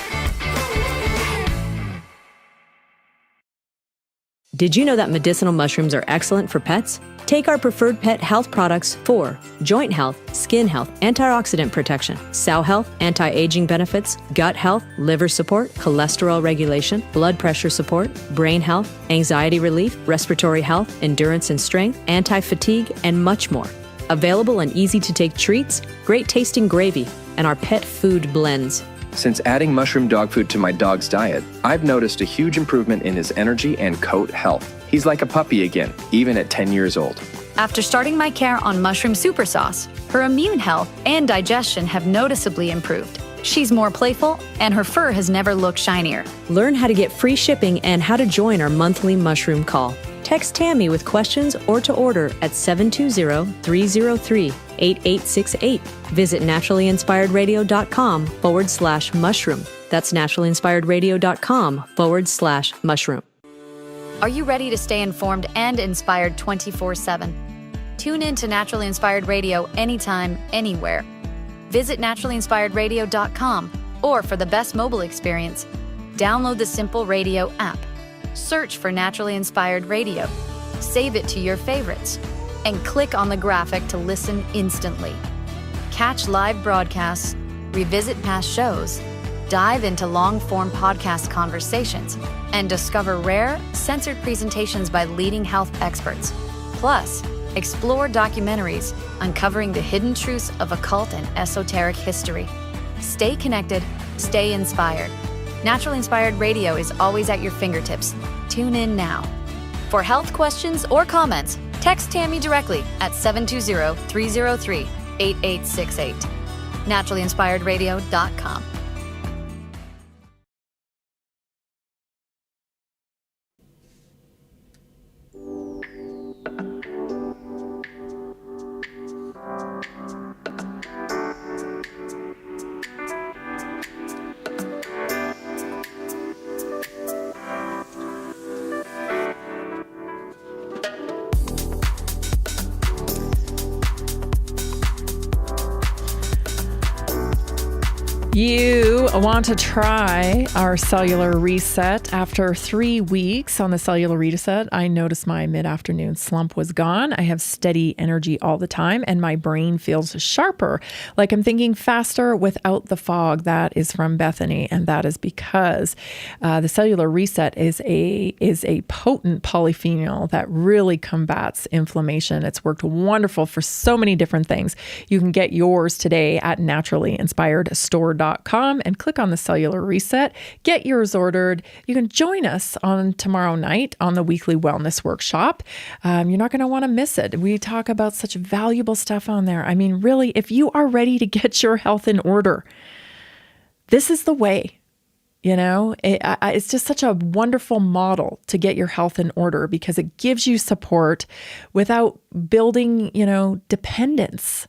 [SPEAKER 2] Did you know that medicinal mushrooms are excellent for pets? Take our preferred pet health products for joint health, skin health, antioxidant protection, cell health, anti-aging benefits, gut health, liver support, cholesterol regulation, blood pressure support, brain health, anxiety relief, respiratory health, endurance and strength, anti-fatigue, and much more. Available in easy-to-take treats, great-tasting gravy, and our pet food blends.
[SPEAKER 4] Since adding mushroom dog food to my dog's diet, I've noticed a huge improvement in his energy and coat health. He's like a puppy again, even at 10 years old.
[SPEAKER 3] After starting my care on mushroom super sauce, her immune health and digestion have noticeably improved. She's more playful, and her fur has never looked shinier.
[SPEAKER 2] Learn how to get free shipping and how to join our monthly mushroom call. Text Tammy with questions or to order at 720-303-8868. Visit naturalinspiredradio.com/mushroom. That's naturalinspiredradio.com/mushroom.
[SPEAKER 3] Are you ready to stay informed and inspired 24/7? Tune in to Naturally Inspired Radio anytime, anywhere. Visit naturalinspiredradio.com, or for the best mobile experience, download the Simple Radio app. Search for Naturally Inspired Radio, save it to your favorites, and click on the graphic to listen instantly. Catch live broadcasts, revisit past shows, dive into long-form podcast conversations, and discover rare, censored presentations by leading health experts. Plus, explore documentaries uncovering the hidden truths of occult and esoteric history. Stay connected, stay inspired. Naturally Inspired Radio is always at your fingertips. Tune in now. For health questions or comments, text Tammy directly at 720-303-8868. naturalinspiredradio.com.
[SPEAKER 6] You want to try our cellular reset. After 3 weeks on the cellular reset, I noticed my mid-afternoon slump was gone. I have steady energy all the time, and my brain feels sharper, like I'm thinking faster without the fog. That is from Bethany, and that is because the cellular reset is a potent polyphenol that really combats inflammation. It's worked wonderful for so many different things. You can get yours today at naturalinspiredstore.com. naturallyinspiredstore.com and click on the cellular reset. Get yours ordered. You can join us on tomorrow night on the weekly wellness workshop. You're not going to want to miss it. We talk about such valuable stuff on there. I mean, really, if you are ready to get your health in order, this is the way. It's just such a wonderful model to get your health in order because it gives you support without building, dependence.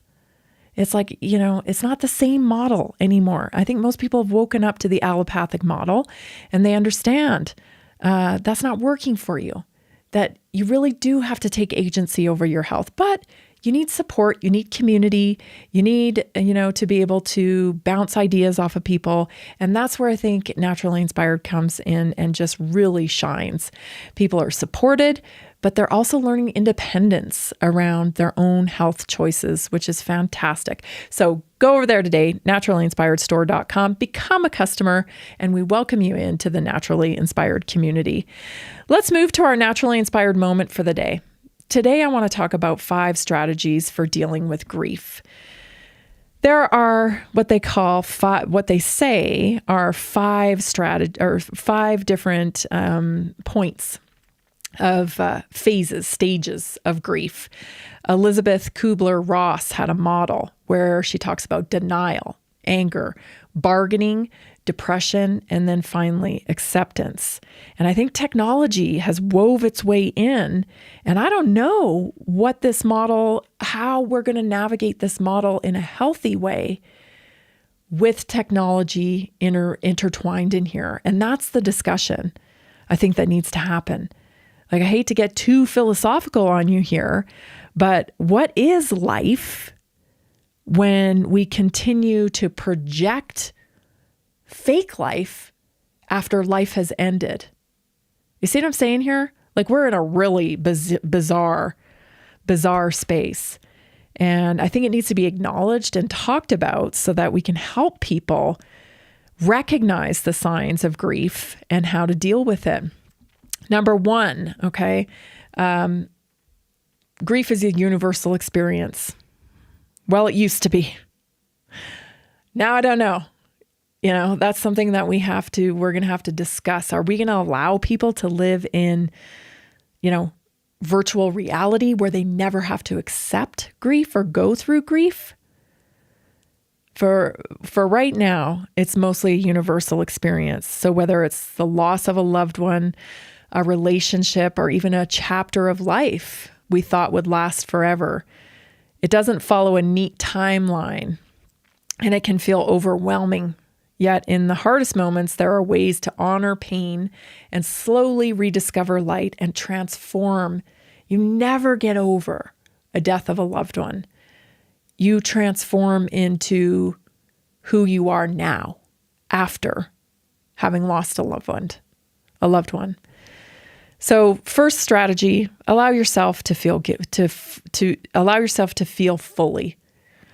[SPEAKER 6] It's like, it's not the same model anymore. I think most people have woken up to the allopathic model and they understand that's not working for you, that you really do have to take agency over your health. But you need support, you need community, you need, to be able to bounce ideas off of people. And that's where I think Naturally Inspired comes in and just really shines. People are supported, but they're also learning independence around their own health choices, which is fantastic. So go over there today, naturallyinspiredstore.com, become a customer, and we welcome you into the Naturally Inspired community. Let's move to our Naturally Inspired moment for the day. Today, I want to talk about 5 strategies for dealing with grief. There are what they say are 5 different points of stages of grief. Elizabeth Kubler-Ross had a model where she talks about denial, anger, bargaining, depression, and then finally acceptance. And I think technology has wove its way in, and I don't know what this model, how we're going to navigate this model in a healthy way with technology intertwined in here. And that's the discussion I think that needs to happen. Like, I hate to get too philosophical on you here, but what is life when we continue to project fake life after life has ended? You see what I'm saying here? Like, we're in a really bizarre space. And I think it needs to be acknowledged and talked about so that we can help people recognize the signs of grief and how to deal with it. Number 1, okay, grief is a universal experience. Well, it used to be. Now I don't know. That's something that we're going to have to discuss. Are we going to allow people to live in, virtual reality where they never have to accept grief or go through grief? For right now, it's mostly a universal experience. So whether it's the loss of a loved one, a relationship, or even a chapter of life we thought would last forever, it doesn't follow a neat timeline, and it can feel overwhelming. Yet in the hardest moments, there are ways to honor pain and slowly rediscover light and transform. You never get over a death of a loved one. You transform into who you are now after having lost a loved one. So first strategy, allow yourself to feel fully.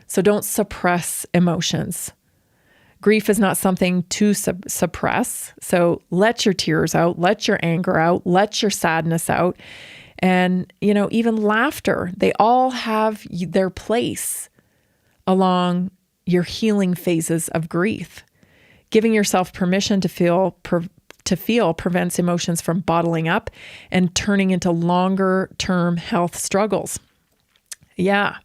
[SPEAKER 6] So don't suppress emotions. Grief is not something to suppress. So let your tears out, let your anger out, let your sadness out. And, even laughter, they all have their place along your healing phases of grief. Giving yourself permission to feel prevents emotions from bottling up and turning into longer-term health struggles. Yeah,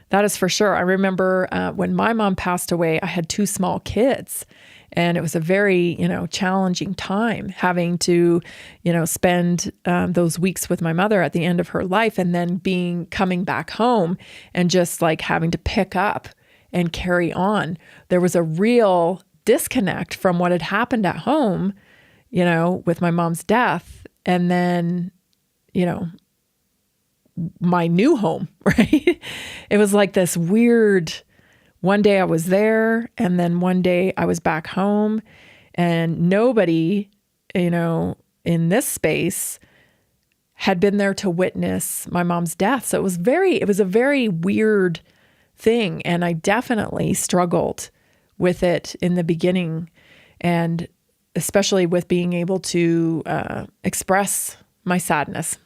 [SPEAKER 6] that is for sure. I remember when my mom passed away, I had 2 small kids, and it was a very, challenging time having to, spend those weeks with my mother at the end of her life, and then coming back home and just like having to pick up and carry on. There was a real disconnect from what had happened at home, with my mom's death, and then, my new home, right? It was like this weird, one day I was there, and then one day I was back home, and nobody, in this space had been there to witness my mom's death. So it was a very weird thing. And I definitely struggled with it in the beginning, and especially with being able to express my sadness,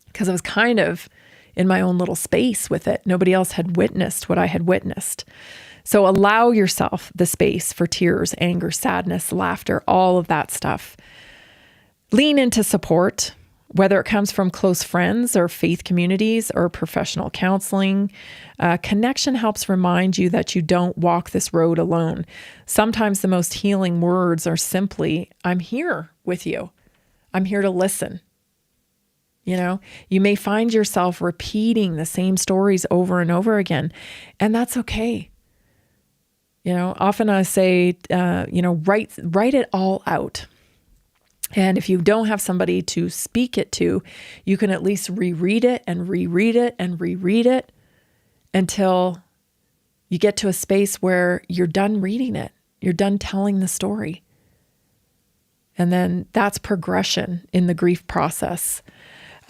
[SPEAKER 6] because I was kind of in my own little space with it. Nobody else had witnessed what I had witnessed. So allow yourself the space for tears, anger, sadness, laughter, all of that stuff. Lean into support, whether it comes from close friends or faith communities or professional counseling. Connection helps remind you that you don't walk this road alone. Sometimes the most healing words are simply, I'm here with you. I'm here to listen. You know, you may find yourself repeating the same stories over and over again, and that's okay. You know, often I say, write it all out. And if you don't have somebody to speak it to, you can at least reread it and reread it and reread it until you get to a space where you're done reading it. You're done telling the story. And then that's progression in the grief process.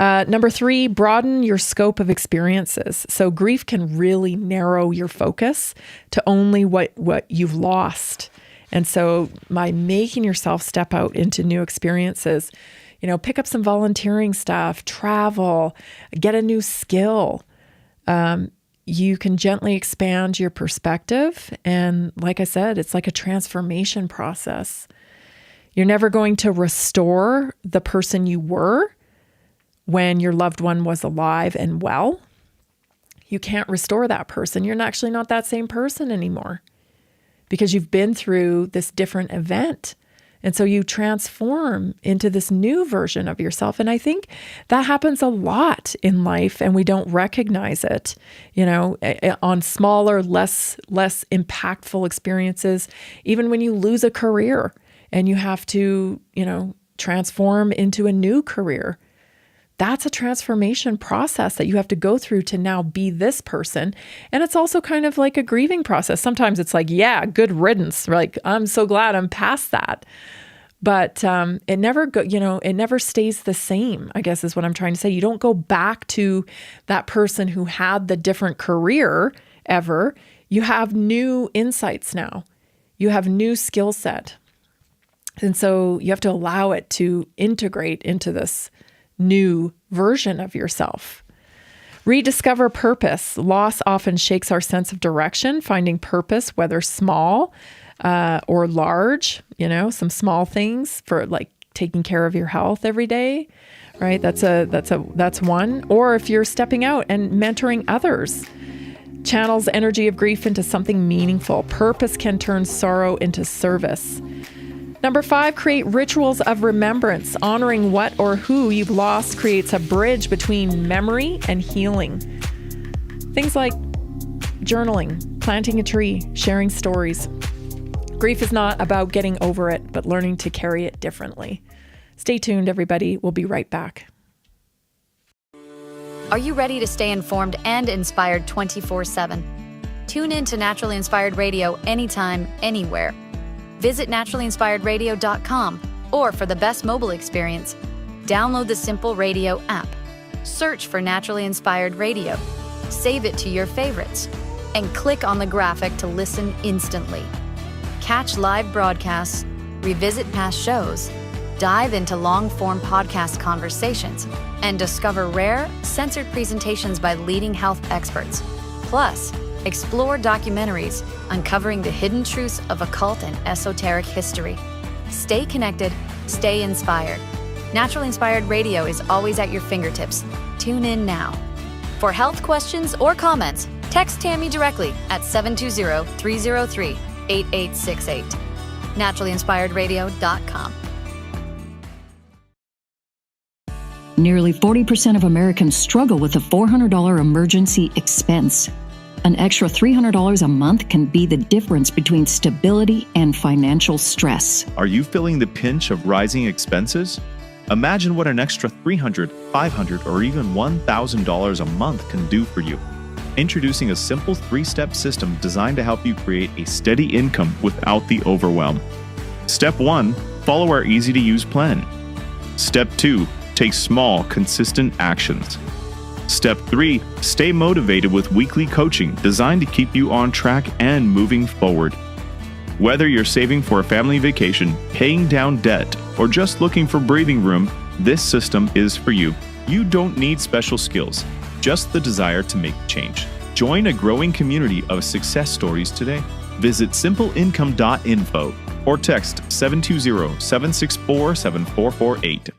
[SPEAKER 6] Number 3, broaden your scope of experiences. So grief can really narrow your focus to only what you've lost. And so by making yourself step out into new experiences, pick up some volunteering stuff, travel, get a new skill, you can gently expand your perspective. And like I said, it's like a transformation process. You're never going to restore the person you were when your loved one was alive and well. You can't restore that person. You're actually not that same person anymore, because you've been through this different event. And so you transform into this new version of yourself. And I think that happens a lot in life and we don't recognize it, on smaller, less impactful experiences. Even when you lose a career and you have to, transform into a new career, that's a transformation process that you have to go through to now be this person. And it's also kind of like a grieving process. Sometimes it's like, yeah, good riddance. Like, I'm so glad I'm past that. But it never stays the same, I guess is what I'm trying to say. You don't go back to that person who had the different career ever. You have new insights now. You have new skill set. And so you have to allow it to integrate into this new version of yourself. Rediscover purpose. Loss often shakes our sense of direction. Finding purpose, whether small or large, some small things for like taking care of your health every day, right? That's one. Or if you're stepping out and mentoring others, channels energy of grief into something meaningful. Purpose can turn sorrow into service. Number 5, create rituals of remembrance. Honoring what or who you've lost creates a bridge between memory and healing. Things like journaling, planting a tree, sharing stories. Grief is not about getting over it, but learning to carry it differently. Stay tuned, everybody. We'll be right back.
[SPEAKER 3] Are you ready to stay informed and inspired 24/7? Tune in to Naturally Inspired Radio anytime, anywhere. Visit naturallyinspiredradio.com, or for the best mobile experience, download the Simple Radio app. Search for Naturally Inspired Radio, save it to your favorites, and click on the graphic to listen instantly. Catch live broadcasts, revisit past shows, dive into long-form podcast conversations, and discover rare, censored presentations by leading health experts. Plus, explore documentaries uncovering the hidden truths of occult and esoteric history. Stay connected, stay inspired. Naturally Inspired Radio is always at your fingertips. Tune in now. For health questions or comments, text Tammy directly at 720-303-8868. naturallyinspiredradio.com.
[SPEAKER 12] Nearly 40% of Americans struggle with a $400 emergency expense. An extra $300 a month can be the difference between stability and financial stress.
[SPEAKER 14] Are you feeling the pinch of rising expenses? Imagine what an extra $300, $500, or even $1,000 a month can do for you. Introducing a simple 3-step system designed to help you create a steady income without the overwhelm. Step 1, follow our easy-to-use plan. Step 2, take small, consistent actions. Step 3, stay motivated with weekly coaching designed to keep you on track and moving forward. Whether you're saving for a family vacation, paying down debt, or just looking for breathing room, this system is for you. You don't need special skills, just the desire to make change. Join a growing community of success stories today. Visit simpleincome.info or text 720-764-7448.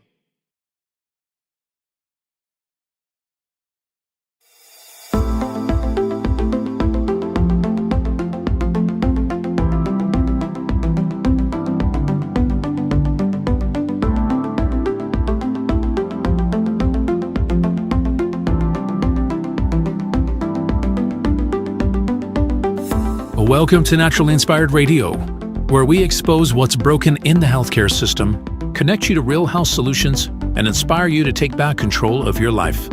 [SPEAKER 1] Welcome to Naturally Inspired Radio, where we expose what's broken in the healthcare system, connect you to real health solutions, and inspire you to take back control of your life.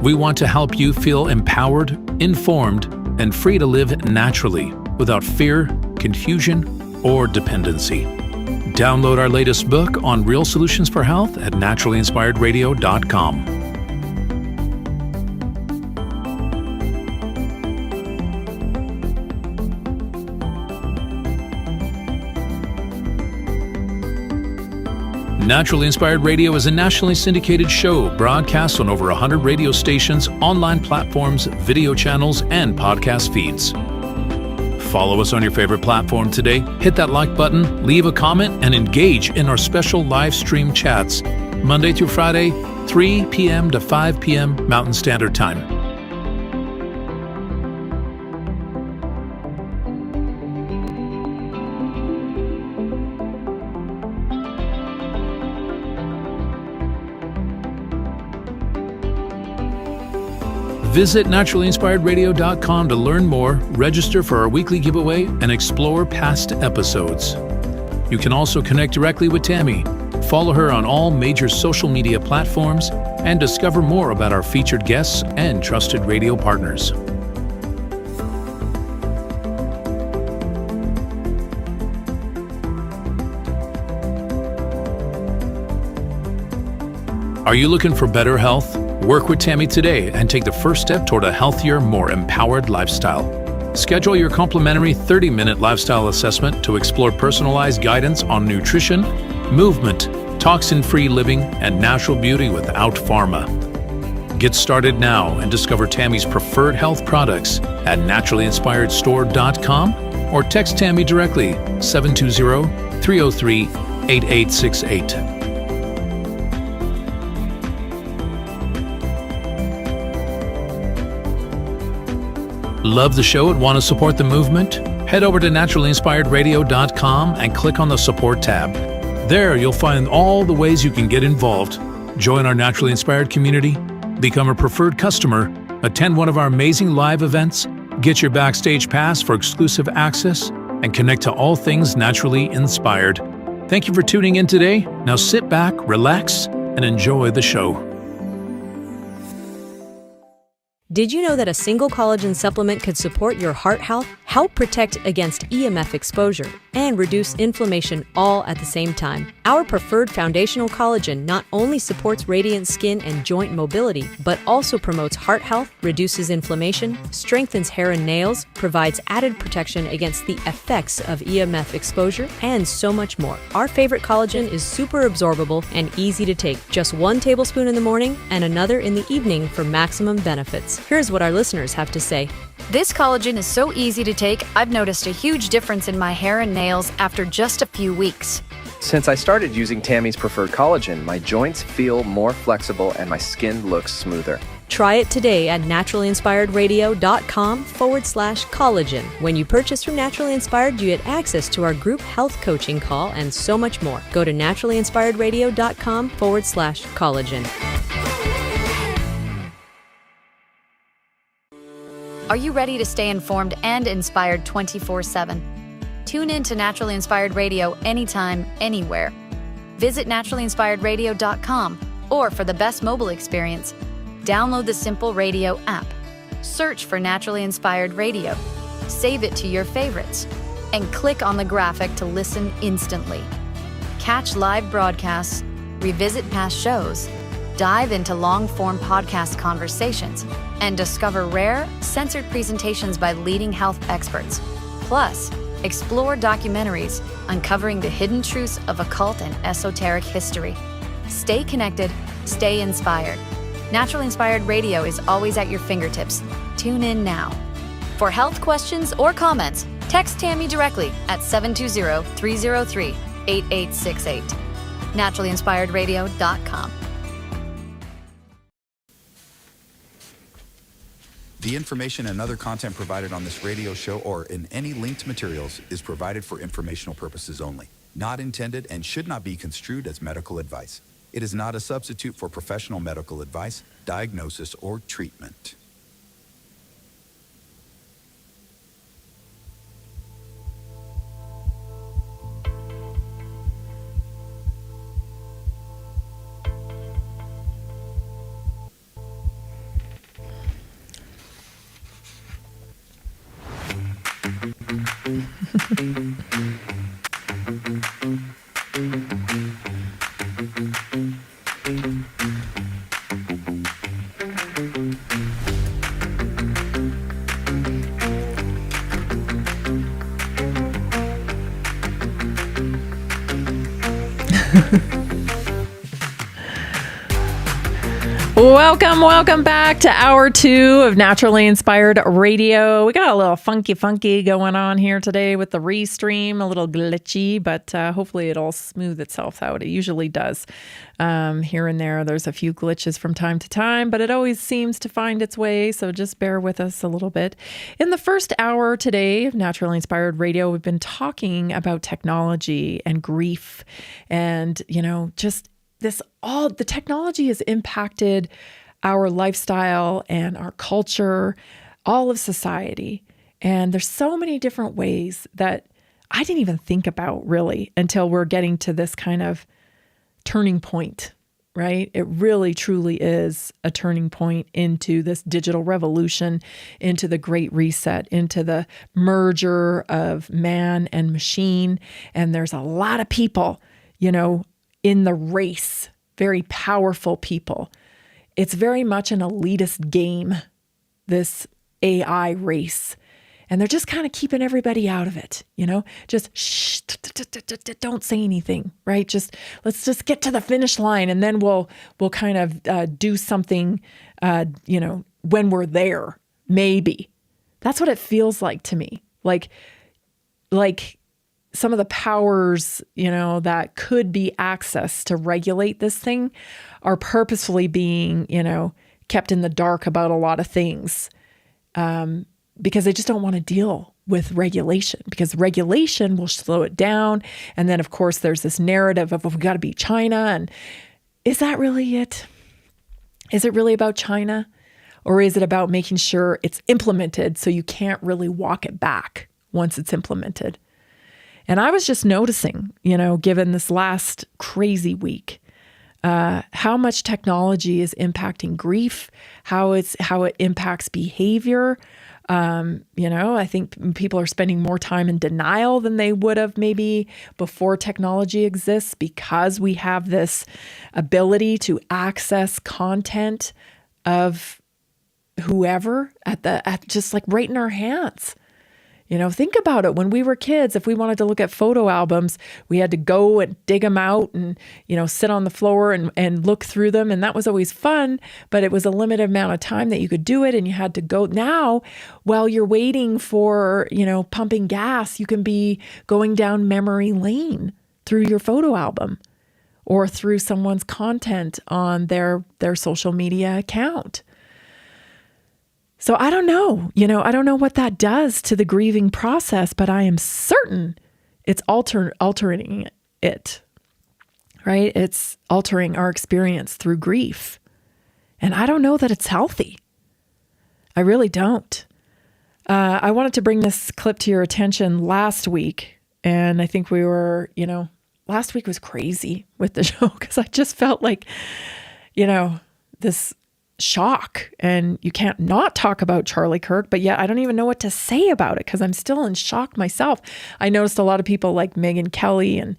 [SPEAKER 1] We want to help you feel empowered, informed, and free to live naturally without fear, confusion, or dependency. Download our latest book on real solutions for health at naturallyinspiredradio.com. Naturally Inspired Radio is a nationally syndicated show broadcast on over 100 radio stations, online platforms, video channels, and podcast feeds. Follow us on your favorite platform today, hit that like button, leave a comment, and engage in our special live stream chats, Monday through Friday, 3 p.m. to 5 p.m. Mountain Standard Time. Visit naturallyinspiredradio.com to learn more, register for our weekly giveaway, and explore past episodes. You can also connect directly with Tammy, follow her on all major social media platforms, and discover more about our featured guests and trusted radio partners. Are you looking for better health? Work with Tammy today and take the first step toward a healthier, more empowered lifestyle. Schedule your complimentary 30-minute lifestyle assessment to explore personalized guidance on nutrition, movement, toxin-free living, and natural beauty without pharma. Get started now and discover Tammy's preferred health products at naturallyinspiredstore.com or text Tammy directly 720-303-8868. Love the show and want to support the movement? Head over to naturallyinspiredradio.com and click on the support tab. There you'll find all the ways you can get involved. Join our Naturally Inspired community, become a preferred customer, attend one of our amazing live events, get your backstage pass for exclusive access, and connect to all things naturally inspired. Thank you for tuning in today. Now sit back, relax, and enjoy the show.
[SPEAKER 2] Did you know that a single collagen supplement could support your heart health, help protect against EMF exposure, and reduce inflammation all at the same time? Our preferred foundational collagen not only supports radiant skin and joint mobility, but also promotes heart health, reduces inflammation, strengthens hair and nails, provides added protection against the effects of EMF exposure, and so much more. Our favorite collagen is super absorbable and easy to take. Just 1 tablespoon in the morning and another in the evening for maximum benefits. Here's what our listeners have to say.
[SPEAKER 3] This collagen is so easy to take, I've noticed a huge difference in my hair and nails after just a few weeks.
[SPEAKER 4] Since I started using Tammy's preferred collagen, my joints feel more flexible and my skin looks smoother.
[SPEAKER 2] Try it today at naturallyinspiredradio.com/collagen. When you purchase from Naturally Inspired, you get access to our group health coaching call and so much more. Go to naturallyinspiredradio.com/collagen.
[SPEAKER 3] Are you ready to stay informed and inspired 24/7? Tune in to Naturally Inspired Radio anytime, anywhere. Visit naturallyinspiredradio.com or for the best mobile experience, download the Simple Radio app. Search for Naturally Inspired Radio. Save it to your favorites and click on the graphic to listen instantly. Catch live broadcasts, revisit past shows, dive into long-form podcast conversations, and discover rare, censored presentations by leading health experts. Plus, explore documentaries uncovering the hidden truths of occult and esoteric history. Stay connected, stay inspired. Naturally Inspired Radio is always at your fingertips. Tune in now. For health questions or comments, text Tammy directly at 720-303-8868. NaturallyInspiredRadio.com.
[SPEAKER 5] The information and other content provided on this radio show or in any linked materials is provided for informational purposes only, not intended and should not be construed as medical advice. It is not a substitute for professional medical advice, diagnosis, or treatment.
[SPEAKER 6] Welcome back to hour 2 of Naturally Inspired Radio. We got a little funky going on here today with the restream, a little glitchy, but hopefully it'll smooth itself out. It usually does. Here and there, there's a few glitches from time to time, but it always seems to find its way, so just bear with us a little bit. In the first hour today of Naturally Inspired Radio, we've been talking about technology and grief and, just the technology has impacted our lifestyle and our culture, all of society. And there's so many different ways that I didn't even think about really until we're getting to this kind of turning point, right? It really truly is a turning point into this digital revolution, into the Great Reset, into the merger of man and machine. And there's a lot of people, in the race, very powerful people. It's very much an elitist game, this AI race. And they're just kind of keeping everybody out of it, just shh, don't say anything, right? Let's just get to the finish line and then we'll kind of do something, when we're there, maybe. That's what it feels like to me. Like some of the powers, that could be accessed to regulate this thing are purposefully being, kept in the dark about a lot of things because they just don't want to deal with regulation because regulation will slow it down. And then, of course, there's this narrative of we've got to beat China. And is that really it? Is it really about China? Or is it about making sure it's implemented so you can't really walk it back once it's implemented? And I was just noticing, given this last crazy week, how much technology is impacting grief, how it impacts behavior. I think people are spending more time in denial than they would have maybe before technology exists because we have this ability to access content of whoever at just like right in our hands. Think about it. When we were kids, if we wanted to look at photo albums, we had to go and dig them out and, sit on the floor and look through them. And that was always fun, but it was a limited amount of time that you could do it. And you had to go. Now, while you're waiting for, pumping gas, you can be going down memory lane through your photo album or through someone's content on their social media account. So I don't know, I don't know what that does to the grieving process, but I am certain it's altering it, right? It's altering our experience through grief. And I don't know that it's healthy. I really don't. I wanted to bring this clip to your attention last week. And I think we were, last week was crazy with the show because I just felt like, this shock, and you can't not talk about Charlie Kirk, but yet I don't even know what to say about it because I'm still in shock myself. I noticed a lot of people like Megyn Kelly and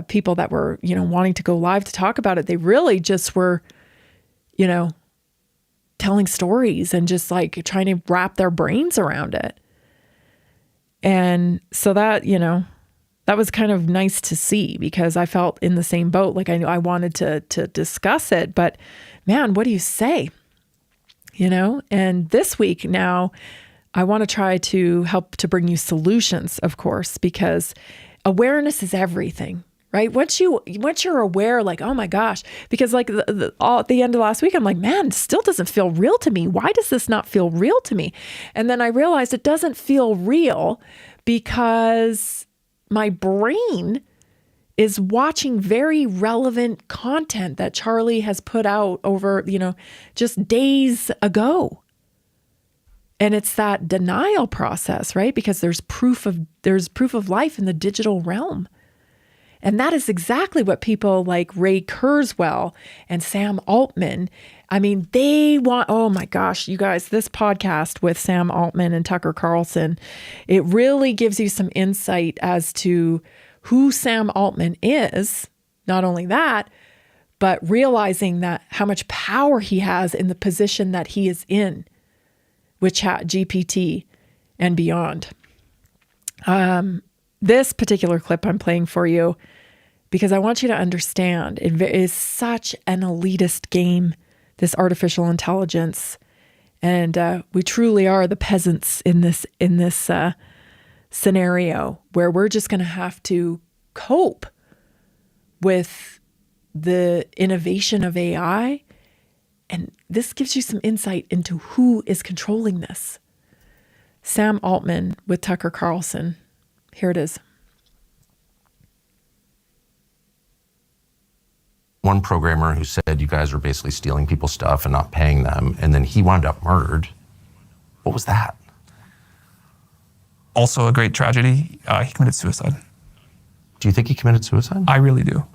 [SPEAKER 6] people that were, wanting to go live to talk about it. They really just were, telling stories and just like trying to wrap their brains around it. And so that, that was kind of nice to see because I felt in the same boat. Like I wanted to discuss it, but man, what do you say? And this week now, I want to try to help to bring you solutions, of course, because awareness is everything, right? Once you're aware, like, oh my gosh, because like at the end of last week, I'm like, man, it still doesn't feel real to me. Why does this not feel real to me? And then I realized it doesn't feel real because my brain is watching very relevant content that Charlie has put out over, just days ago. And it's that denial process, right? Because there's proof of life in the digital realm. And that is exactly what people like Ray Kurzweil and Sam Altman, they want, oh my gosh, you guys, this podcast with Sam Altman and Tucker Carlson, it really gives you some insight as to who Sam Altman is. Not only that, but realizing that how much power he has in the position that he is in with ChatGPT and beyond. This particular clip I'm playing for you because I want you to understand it is such an elitist game, this artificial intelligence, and we truly are the peasants in this scenario where we're just going to have to cope with the innovation of AI. And this gives you some insight into who is controlling this. Sam Altman with Tucker Carlson. Here it is.
[SPEAKER 15] One programmer who said you guys are basically stealing people's stuff and not paying them, and then he wound up murdered. What was that?
[SPEAKER 16] Also a great tragedy. He committed suicide.
[SPEAKER 15] Do you think he committed suicide?
[SPEAKER 16] I really do.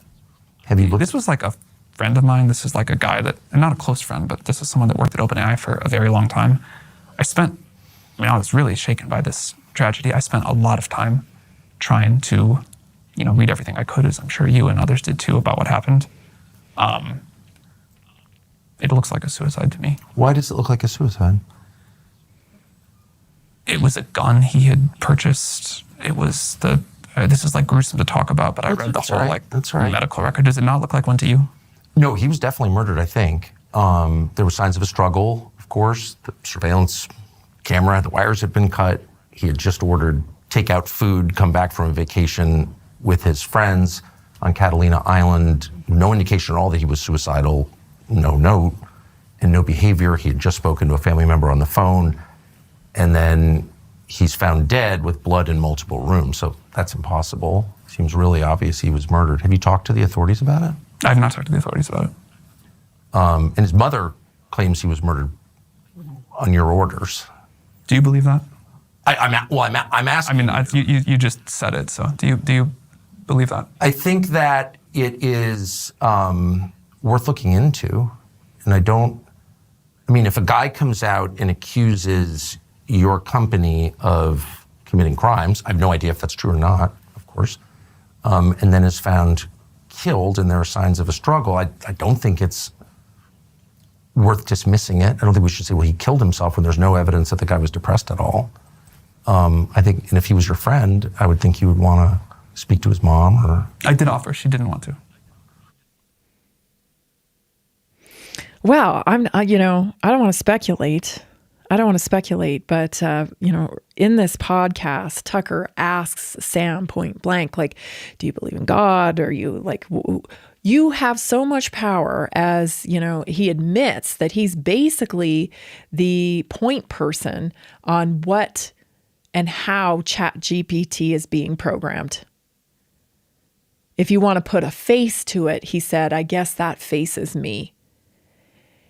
[SPEAKER 15] Have you looked?
[SPEAKER 16] This was like a friend of mine. This is like a guy that, and not a close friend, but this is someone that worked at OpenAI for a very long time. I was really shaken by this tragedy. I spent a lot of time trying to, read everything I could, as I'm sure you and others did too, about what happened. It looks like a suicide to me.
[SPEAKER 15] Why does it look like a suicide?
[SPEAKER 16] It was a gun he had purchased. It was this is like gruesome to talk about, but I read the whole medical record. Does it not look like one to you?
[SPEAKER 15] No, he was definitely murdered, I think. There were signs of a struggle, of course. The surveillance camera, the wires had been cut. He had just ordered takeout food, come back from a vacation with his friends on Catalina Island. No indication at all that he was suicidal, no note, and no behavior. He had just spoken to a family member on the phone. And then he's found dead with blood in multiple rooms. So that's impossible. Seems really obvious he was murdered. Have you talked to the authorities about it?
[SPEAKER 16] I have not talked to the authorities about it.
[SPEAKER 15] And his mother claims he was murdered on your orders.
[SPEAKER 16] Do you believe that?
[SPEAKER 15] I'm asking.
[SPEAKER 16] You just said it. So do you believe that?
[SPEAKER 15] I think that it is worth looking into. And if a guy comes out and accuses your company of committing crimes, I have no idea if that's true or not, of course, and then is found killed and there are signs of a struggle, I don't think it's worth dismissing it. I don't think we should say, well, he killed himself when there's no evidence that the guy was depressed at all. I think, and if he was your friend, I would think you would want to speak to his mom or...
[SPEAKER 16] I did offer, she didn't want to.
[SPEAKER 6] Well, I don't want to speculate. But, in this podcast, Tucker asks Sam point blank, like, do you believe in God? Or you have so much power as, he admits that he's basically the point person on what and how ChatGPT is being programmed. If you want to put a face to it, he said, I guess that face is me.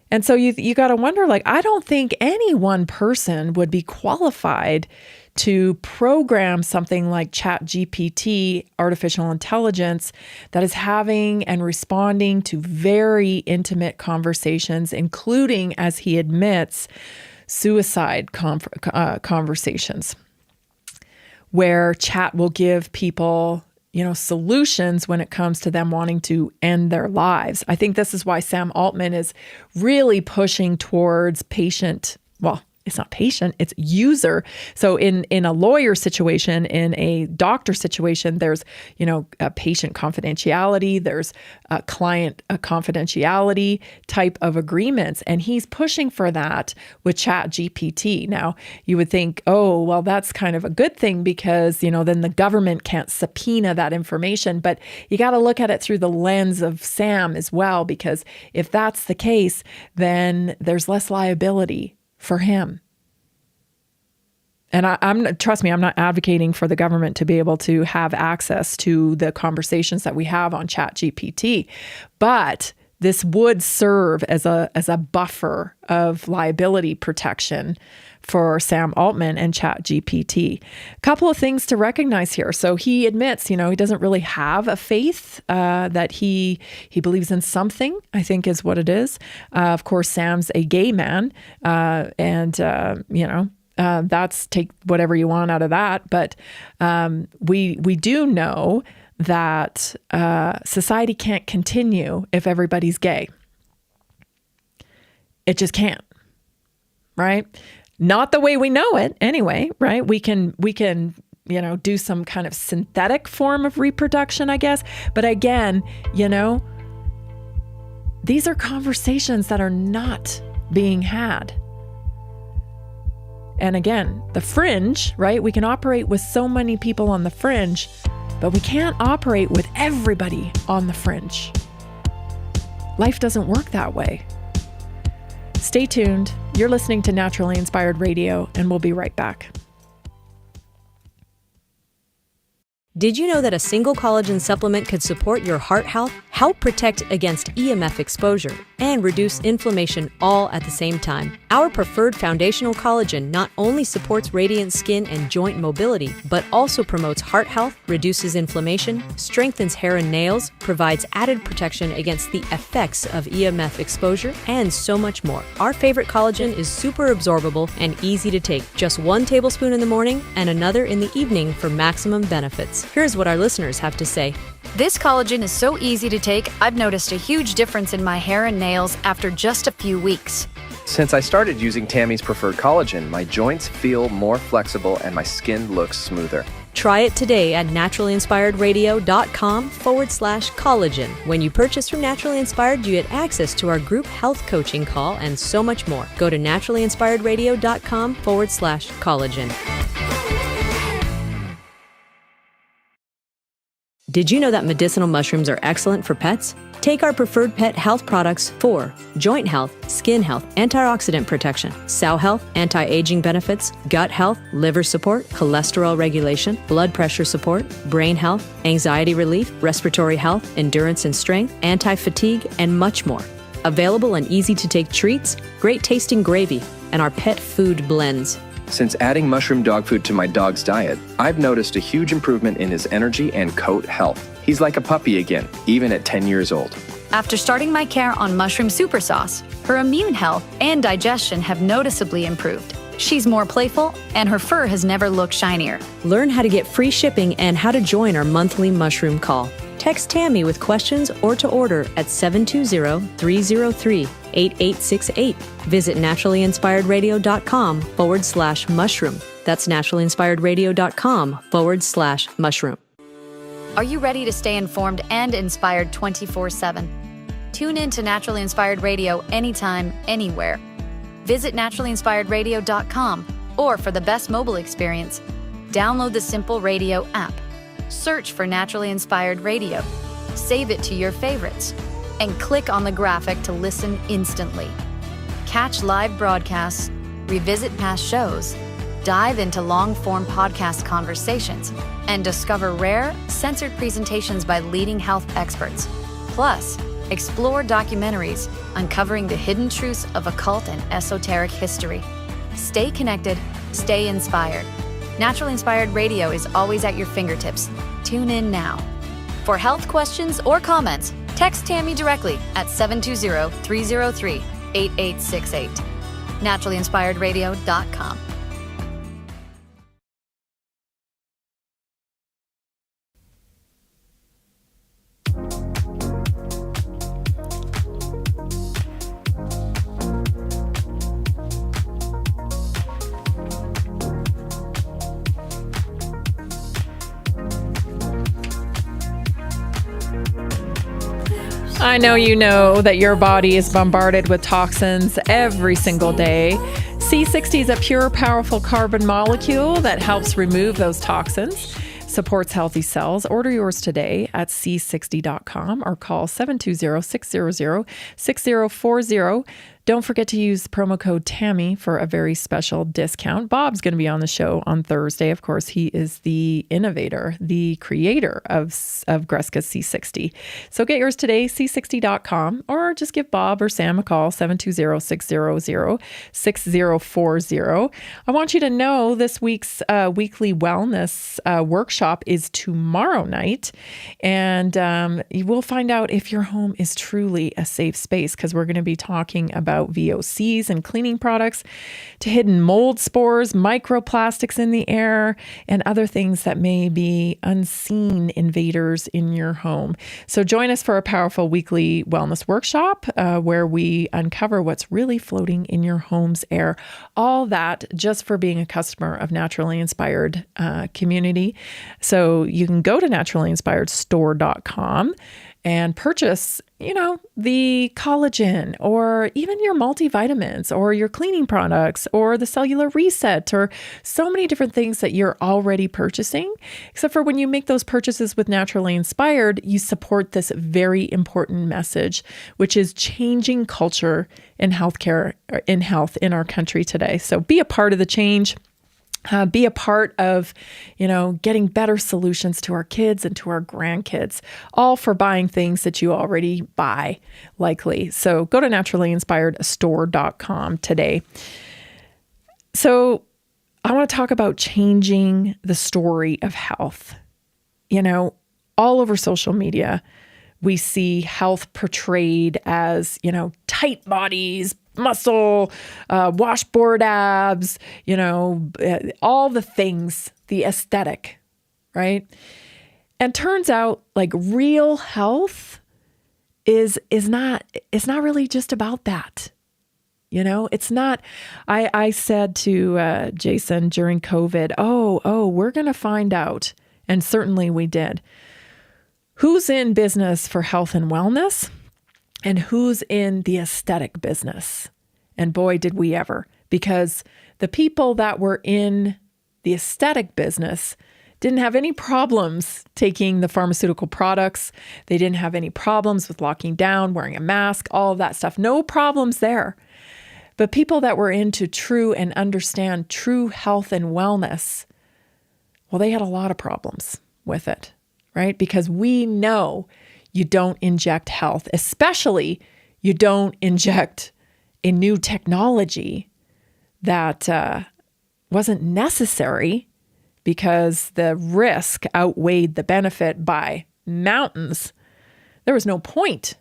[SPEAKER 6] And so you got to wonder, I don't think any one person would be qualified to program something like ChatGPT, artificial intelligence, that is having and responding to very intimate conversations, including, as he admits, suicide conversations, where chat will give people solutions when it comes to them wanting to end their lives. I think this is why Sam Altman is really pushing towards it's not patient, it's user. So in a lawyer situation, in a doctor situation, there's, a patient confidentiality, there's a client confidentiality type of agreements. And he's pushing for that with ChatGPT. Now, you would think, oh, well, that's kind of a good thing because, then the government can't subpoena that information. But you got to look at it through the lens of Sam as well, because if that's the case, then there's less liability for him. And trust me, I'm not advocating for the government to be able to have access to the conversations that we have on ChatGPT, but this would serve as a buffer of liability protection for Sam Altman and ChatGPT. A couple of things to recognize here. So he admits, he doesn't really have a faith, that he believes in something, I think is what it is. Of course, Sam's a gay man, that's, take whatever you want out of that. But we do know that society can't continue if everybody's gay. It just can't, right? Not the way we know it anyway, right? We can do some kind of synthetic form of reproduction, I guess. But again, these are conversations that are not being had. And again, the fringe, right? We can operate with so many people on the fringe, but we can't operate with everybody on the fringe. Life doesn't work that way. Stay tuned. You're listening to Naturally Inspired Radio, and we'll be right back.
[SPEAKER 2] Did you know that a single collagen supplement could support your heart health, help protect against EMF exposure, and reduce inflammation all at the same time? Our preferred foundational collagen not only supports radiant skin and joint mobility, but also promotes heart health, reduces inflammation, strengthens hair and nails, provides added protection against the effects of EMF exposure, and so much more. Our favorite collagen is super absorbable and easy to take. Just 1 tablespoon in the morning and another in the evening for maximum benefits. Here's what our listeners have to say.
[SPEAKER 3] This collagen is so easy to take, I've noticed a huge difference in my hair and nails after just a few weeks.
[SPEAKER 4] Since I started using Tammy's preferred collagen, my joints feel more flexible and my skin looks smoother.
[SPEAKER 2] Try it today at naturallyinspiredradio.com/collagen. When you purchase from Naturally Inspired, you get access to our group health coaching call and so much more. Go to naturallyinspiredradio.com/collagen. Did you know that medicinal mushrooms are excellent for pets? Take our preferred pet health products for joint health, skin health, antioxidant protection, sow health, anti-aging benefits, gut health, liver support, cholesterol regulation, blood pressure support, brain health, anxiety relief, respiratory health, endurance and strength, anti-fatigue, and much more. Available in easy-to-take treats, great-tasting gravy, and our pet food blends.
[SPEAKER 4] Since adding mushroom dog food to my dog's diet, I've noticed a huge improvement in his energy and coat health. He's like a puppy again, even at 10 years old.
[SPEAKER 3] After starting my care on mushroom super sauce, her immune health and digestion have noticeably improved. She's more playful, and her fur has never looked shinier.
[SPEAKER 2] Learn how to get free shipping and how to join our monthly mushroom call. Text Tammy with questions or to order at 720-303-8868. Visit naturallyinspiredradio.com/mushroom. That's naturallyinspiredradio.com/mushroom.
[SPEAKER 3] Are you ready to stay informed and inspired 24/7? Tune in to Naturally Inspired Radio anytime, anywhere. Visit naturallyinspiredradio.com, or for the best mobile experience, download the Simple Radio app. Search for Naturally Inspired Radio, save it to your favorites, and click on the graphic to listen instantly. Catch live broadcasts, revisit past shows, dive into long-form podcast conversations, and discover rare, censored presentations by leading health experts. Plus, explore documentaries uncovering the hidden truths of occult and esoteric history. Stay connected, stay inspired. Naturally Inspired Radio is always at your fingertips. Tune in now. For health questions or comments, text Tammy directly at 720-303-8868. naturallyinspiredradio.com.
[SPEAKER 6] I know that your body is bombarded with toxins every single day. C60 is a pure, powerful carbon molecule that helps remove those toxins, supports healthy cells. Order yours today at c60.com or call 720-600-6040. Don't forget to use promo code Tammy for a very special discount. Bob's going to be on the show on Thursday. Of course, he is the innovator, the creator of Greska C60. So get yours today, c60.com, or just give Bob or Sam a call, 720-600-6040. I want you to know this week's weekly wellness workshop is tomorrow night, and you will find out if your home is truly a safe space, because we're going to be talking about VOCs and cleaning products, to hidden mold spores, microplastics in the air, and other things that may be unseen invaders in your home. So join us for a powerful weekly wellness workshop where we uncover what's really floating in your home's air. All that just for being a customer of Naturally Inspired Community. So you can go to naturallyinspiredstore.com and purchase, the collagen, or even your multivitamins, or your cleaning products, or the cellular reset, or so many different things that you're already purchasing. Except for when you make those purchases with Naturally Inspired, you support this very important message, which is changing culture in healthcare, in health in our country today. So be a part of the change. Be a part of, getting better solutions to our kids and to our grandkids, all for buying things that you already buy, likely. So go to naturallyinspiredstore.com today. So I want to talk about changing the story of health. All over social media, we see health portrayed as, tight bodies, muscle, washboard abs, all the things, the aesthetic, right? And turns out like real health is not really just about that. It's not, I said to Jason during COVID, we're going to find out. And certainly we did. Who's in business for health and wellness? And who's in the aesthetic business? And boy, did we ever. Because the people that were in the aesthetic business didn't have any problems taking the pharmaceutical products. They didn't have any problems with locking down, wearing a mask, all of that stuff. No problems there. But people that were into true and understand true health and wellness, well, they had a lot of problems with it, right? Because we know you don't inject health, especially you don't inject a new technology that wasn't necessary, because the risk outweighed the benefit by mountains. There was no point.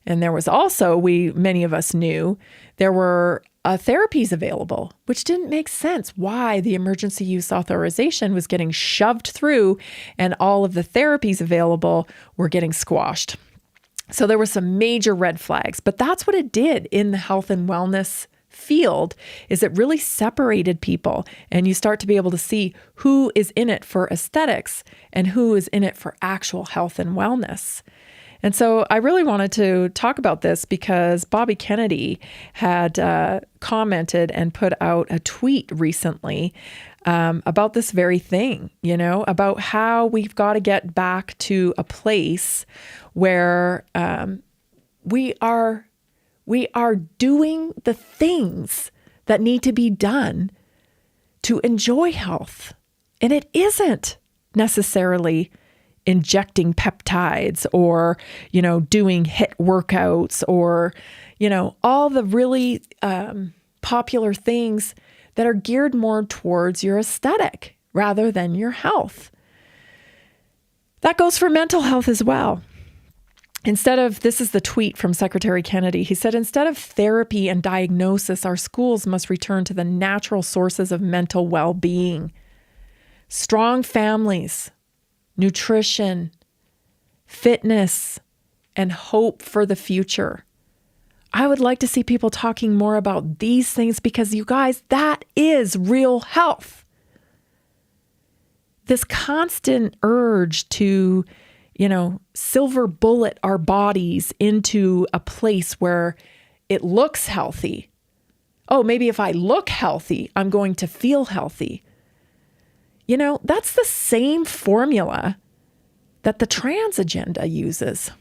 [SPEAKER 6] And there was also, many of us knew, there were therapies available, which didn't make sense why the emergency use authorization was getting shoved through and all of the therapies available were getting squashed. So there were some major red flags, but that's what it did in the health and wellness field, is it really separated people, and you start to be able to see who is in it for aesthetics and who is in it for actual health and wellness. And so I really wanted to talk about this because Bobby Kennedy had commented and put out a tweet recently about this very thing, about how we've got to get back to a place where we are doing the things that need to be done to enjoy health. And it isn't necessarily injecting peptides or, doing HIIT workouts or, all the really popular things that are geared more towards your aesthetic rather than your health. That goes for mental health as well. This is the tweet from Secretary Kennedy. He said, instead of therapy and diagnosis, our schools must return to the natural sources of mental well-being. Strong families, nutrition, fitness, and hope for the future. I would like to see people talking more about these things because, you guys, that is real health. This constant urge to, silver bullet our bodies into a place where it looks healthy. Oh, maybe if I look healthy, I'm going to feel healthy. That's the same formula that the trans agenda uses.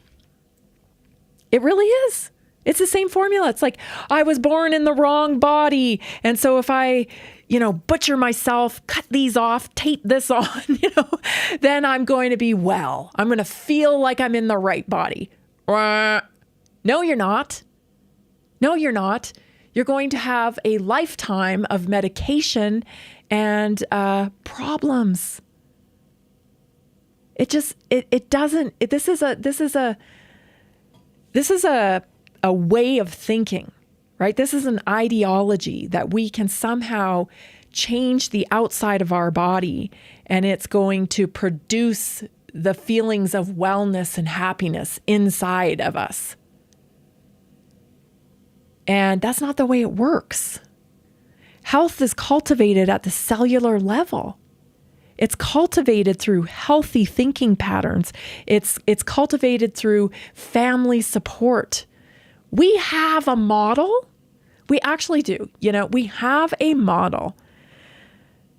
[SPEAKER 6] It really is. It's the same formula. It's like, I was born in the wrong body. And so if I, butcher myself, cut these off, tape this on, then I'm going to be well. I'm going to feel like I'm in the right body. No, you're not. No, you're not. You're going to have a lifetime of medication and problems. This is a way of thinking, right? This is an ideology that we can somehow change the outside of our body, and it's going to produce the feelings of wellness and happiness inside of us. And that's not the way it works. Health is cultivated at the cellular level. It's cultivated through healthy thinking patterns. It's cultivated through family support. We have a model. We actually do. We have a model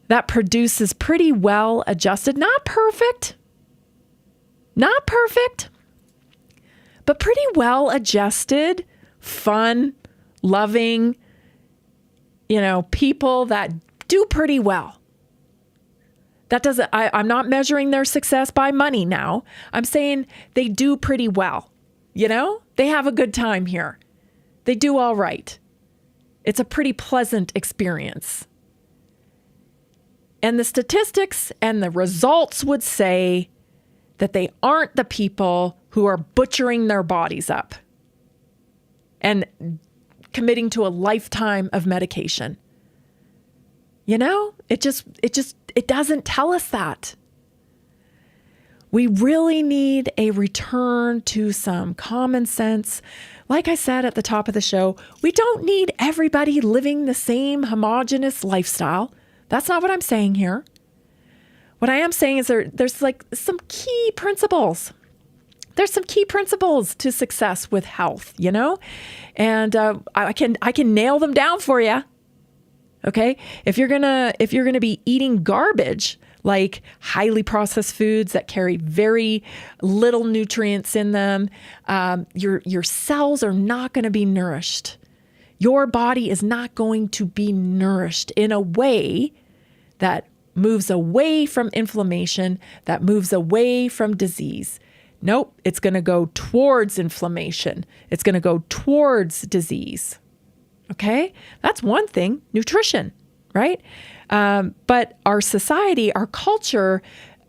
[SPEAKER 6] that produces pretty well adjusted, not perfect, but pretty well adjusted, fun, loving, people that do pretty well. That doesn't, I'm not measuring their success by money now. I'm saying they do pretty well. They have a good time here. They do all right. It's a pretty pleasant experience. And the statistics and the results would say that they aren't the people who are butchering their bodies up and committing to a lifetime of medication. It doesn't tell us that. We really need a return to some common sense. Like I said at the top of the show, we don't need everybody living the same homogenous lifestyle. That's not what I'm saying here. What I am saying is there's like some key principles. There's some key principles to success with health, and I can nail them down for you. Okay, if you're gonna be eating garbage, like highly processed foods that carry very little nutrients in them, your cells are not going to be nourished. Your body is not going to be nourished in a way that moves away from inflammation, that moves away from disease. Nope, it's going to go towards inflammation. It's going to go towards disease. Okay, that's one thing, nutrition, right? But our society, our culture,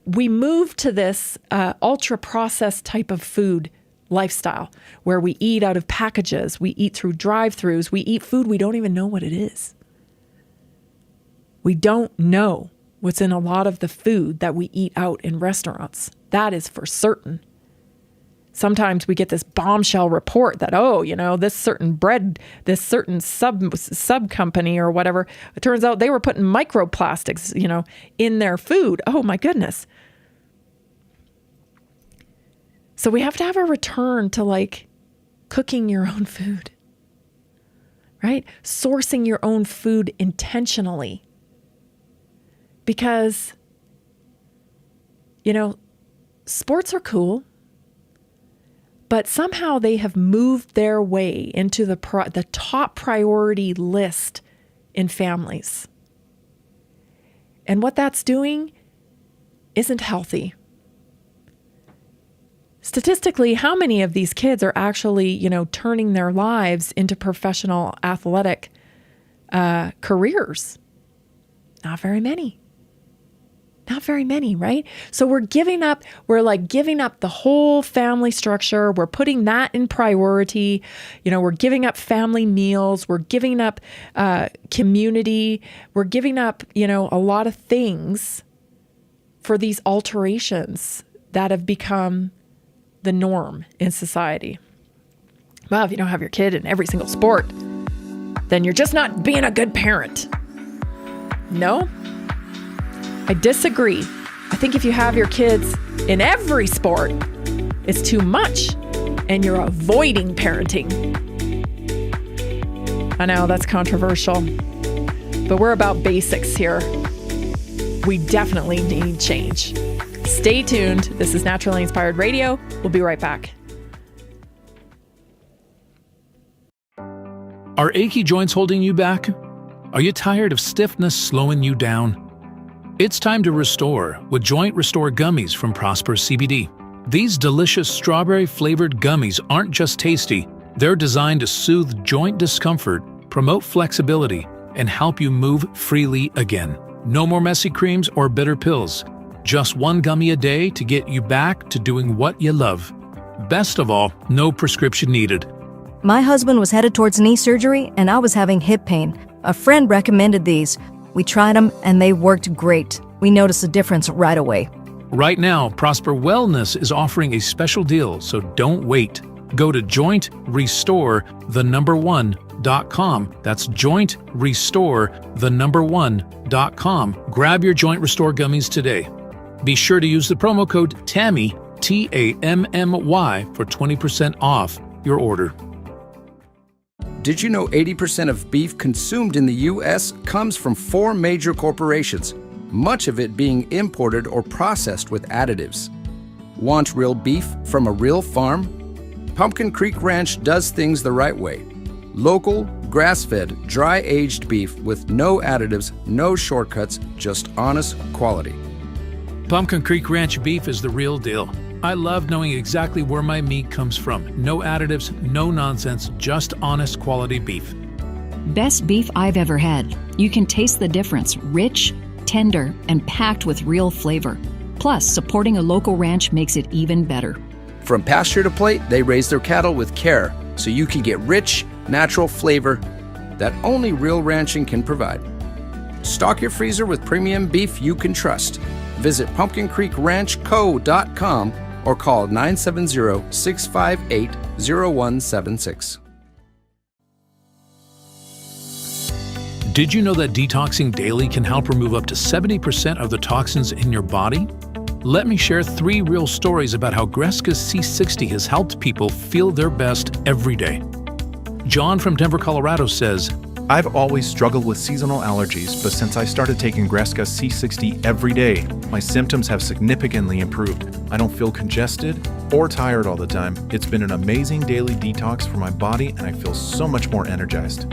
[SPEAKER 6] we move to this ultra-processed type of food lifestyle where we eat out of packages, we eat through drive-thrus, we eat food we don't even know what it is. We don't know what's in a lot of the food that we eat out in restaurants. That is for certain. Sometimes we get this bombshell report that, this certain bread, this certain sub company or whatever, it turns out they were putting microplastics, in their food. Oh my goodness. So we have to have a return to cooking your own food, right? Sourcing your own food intentionally. Because, sports are cool. But somehow they have moved their way into the top priority list in families. And what that's doing isn't healthy. Statistically, how many of these kids are actually, turning their lives into professional athletic careers? Not very many. Not very many, right? So we're giving up the whole family structure. We're putting that in priority. We're giving up family meals. We're giving up community. We're giving up, a lot of things for these alterations that have become the norm in society. Well, if you don't have your kid in every single sport, then you're just not being a good parent. No? I disagree. I think if you have your kids in every sport, is too much and you're avoiding parenting. I know that's controversial, but we're about basics here. We definitely need change. Stay tuned. This is Naturally Inspired Radio. We'll be right back.
[SPEAKER 1] Are achy joints holding you back? Are you tired of stiffness slowing you down? It's time to restore with Joint Restore Gummies from Prosper CBD. These delicious strawberry-flavored gummies aren't just tasty. They're designed to soothe joint discomfort, promote flexibility, and help you move freely again. No more messy creams or bitter pills. Just one gummy a day to get you back to doing what you love. Best of all, no prescription needed.
[SPEAKER 10] My husband was headed towards knee surgery, and I was having hip pain. A friend recommended these. We tried them, and they worked great. We noticed a difference right away.
[SPEAKER 1] Right now, Prosper Wellness is offering a special deal, so don't wait. Go to jointrestore1.com. That's jointrestore1.com. Grab your Joint Restore gummies today. Be sure to use the promo code TAMMY, T-A-M-M-Y, for 20% off your order.
[SPEAKER 11] Did you know 80% of beef consumed in the U.S. comes from 4 major corporations, much of it being imported or processed with additives? Want real beef from a real farm? Pumpkin Creek Ranch does things the right way. Local, grass-fed, dry-aged beef with no additives, no shortcuts, just honest quality.
[SPEAKER 1] Pumpkin Creek Ranch beef is the real deal. I love knowing exactly where my meat comes from. No additives, no nonsense, just honest quality beef.
[SPEAKER 12] Best beef I've ever had. You can taste the difference. Rich, tender, and packed with real flavor. Plus, supporting a local ranch makes it even better.
[SPEAKER 11] From pasture to plate, they raise their cattle with care, so you can get rich, natural flavor that only real ranching can provide. Stock your freezer with premium beef you can trust. Visit pumpkincreekranchco.com or call 970-658-0176.
[SPEAKER 1] Did you know that detoxing daily can help remove up to 70% of the toxins in your body? Let me share 3 real stories about how Greska's C60 has helped people feel their best every day. John from Denver, Colorado says,
[SPEAKER 13] I've always struggled with seasonal allergies, but since I started taking Greska C60 every day, my symptoms have significantly improved. I don't feel congested or tired all the time. It's been an amazing daily detox for my body, and I feel so much more energized.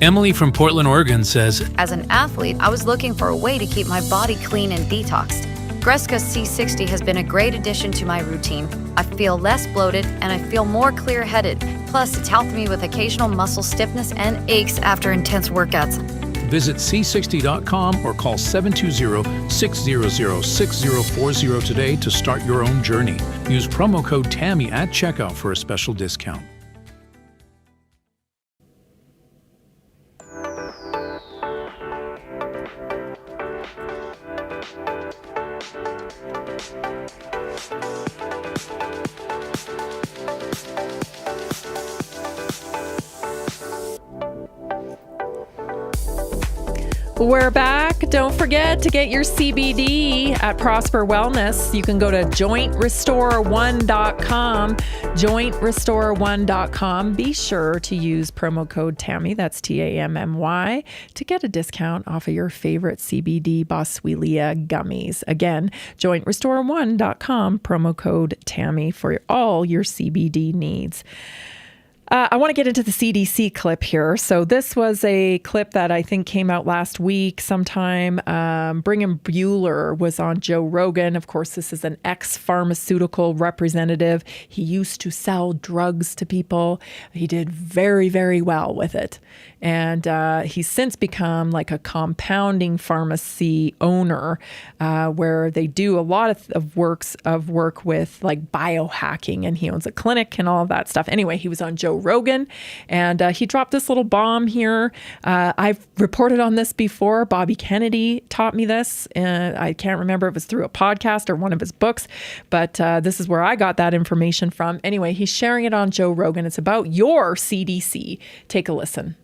[SPEAKER 1] Emily from Portland, Oregon says,
[SPEAKER 3] As an athlete, I was looking for a way to keep my body clean and detoxed. Greska C60 has been a great addition to my routine. I feel less bloated and I feel more clear-headed. Plus, it's helped me with occasional muscle stiffness and aches after intense workouts.
[SPEAKER 1] Visit c60.com or call 720-600-6040 today to start your own journey. Use promo code TAMMY at checkout for a special discount.
[SPEAKER 6] We're back. Don't forget to get your CBD at Prosper Wellness. You can go to jointrestore1.com, jointrestore1.com. Be sure to use promo code TAMMY, that's TAMMY, to get a discount off of your favorite CBD Boswellia gummies. Again, jointrestore1.com, promo code TAMMY for all your CBD needs. I want to get into the CDC clip here. So this was a clip that I think came out last week sometime. Brigham Bueller was on Joe Rogan. Of course, this is an ex-pharmaceutical representative. He used to sell drugs to people. He did very, very well with it. And he's since become like a compounding pharmacy owner where they do a lot of work with like biohacking, and he owns a clinic and all of that stuff. Anyway, he was on Joe Rogan, and he dropped this little bomb here. I've reported on this before. Bobby Kennedy taught me this. I can't remember if it was through a podcast or one of his books, but this is where I got that information from. Anyway, he's sharing it on Joe Rogan. It's about your CDC. Take a listen.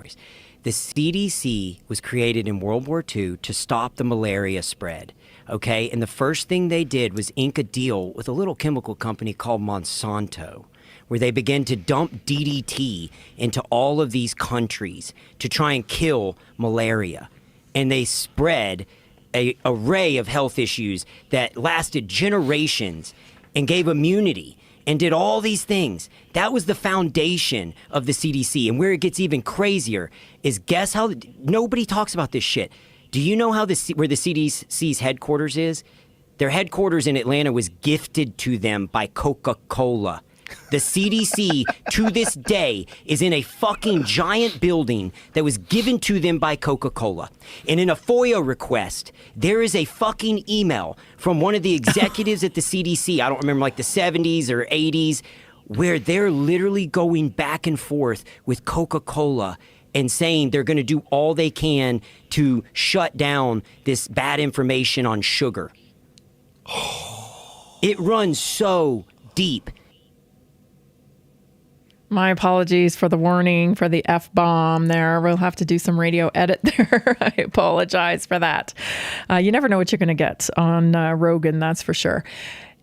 [SPEAKER 17] stories. The CDC was created in World War II to stop the malaria spread. Okay, and the first thing they did was ink a deal with a little chemical company called Monsanto, where they began to dump DDT into all of these countries to try and kill malaria. And they spread an array of health issues that lasted generations and gave immunity and did all these things. That was the foundation of the CDC. And where it gets even crazier is, guess how nobody talks about this shit. Do you know how where the CDC's headquarters is? Their headquarters in Atlanta was gifted to them by Coca-Cola. The CDC, to this day, is in a fucking giant building that was given to them by Coca-Cola. And in a FOIA request, there is a fucking email from one of the executives at the CDC, I don't remember, like the 70s or 80s, where they're literally going back and forth with Coca-Cola and saying they're going to do all they can to shut down this bad information on sugar. It runs so deep.
[SPEAKER 6] My apologies for the warning for the F-bomb there. We'll have to do some radio edit there. I apologize for that. You never know what you're going to get on Rogan, that's for sure.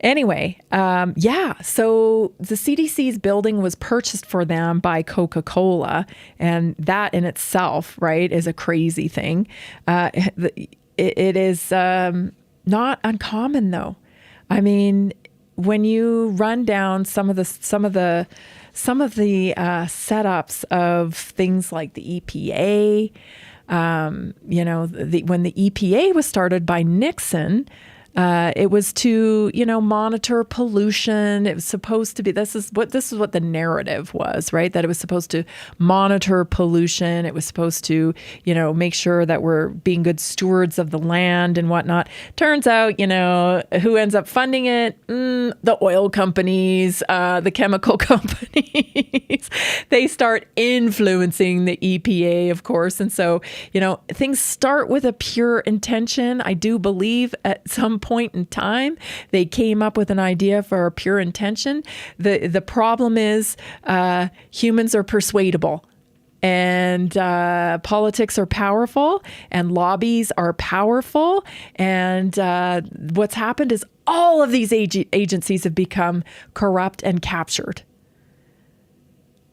[SPEAKER 6] Anyway, so the CDC's building was purchased for them by Coca-Cola, and that in itself, right, is a crazy thing. It is not uncommon, though. I mean, when you run down some of the setups of things like the EPA, when the EPA was started by Nixon, it was to, monitor pollution. It was supposed to be, this is what the narrative was, right? That it was supposed to monitor pollution. It was supposed to, make sure that we're being good stewards of the land and whatnot. Turns out, who ends up funding it? The oil companies, the chemical companies. They start influencing the EPA, of course. And so, things start with a pure intention. I do believe at some point in time, they came up with an idea for a pure intention. The problem is humans are persuadable, and politics are powerful, and lobbies are powerful. And what's happened is all of these agencies have become corrupt and captured.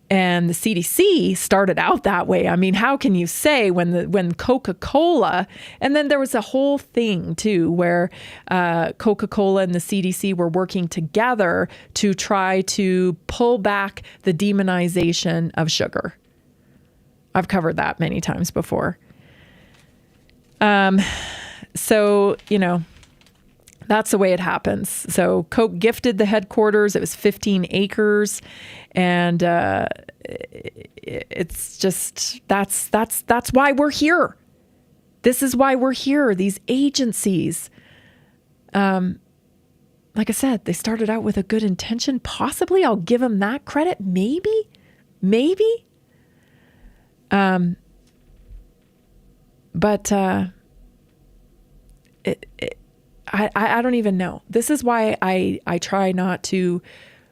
[SPEAKER 6] And the CDC started out that way. I mean, how can you say when Coca-Cola, and then there was a whole thing too where Coca-Cola and the CDC were working together to try to pull back the demonization of sugar. I've covered that many times before. So, that's the way it happens. So Coke gifted the headquarters. It was 15 acres. And it's just, that's why we're here. This is why we're here. These agencies, like I said, they started out with a good intention. Possibly, I'll give them that credit. Maybe. But I don't even know. This is why I try not to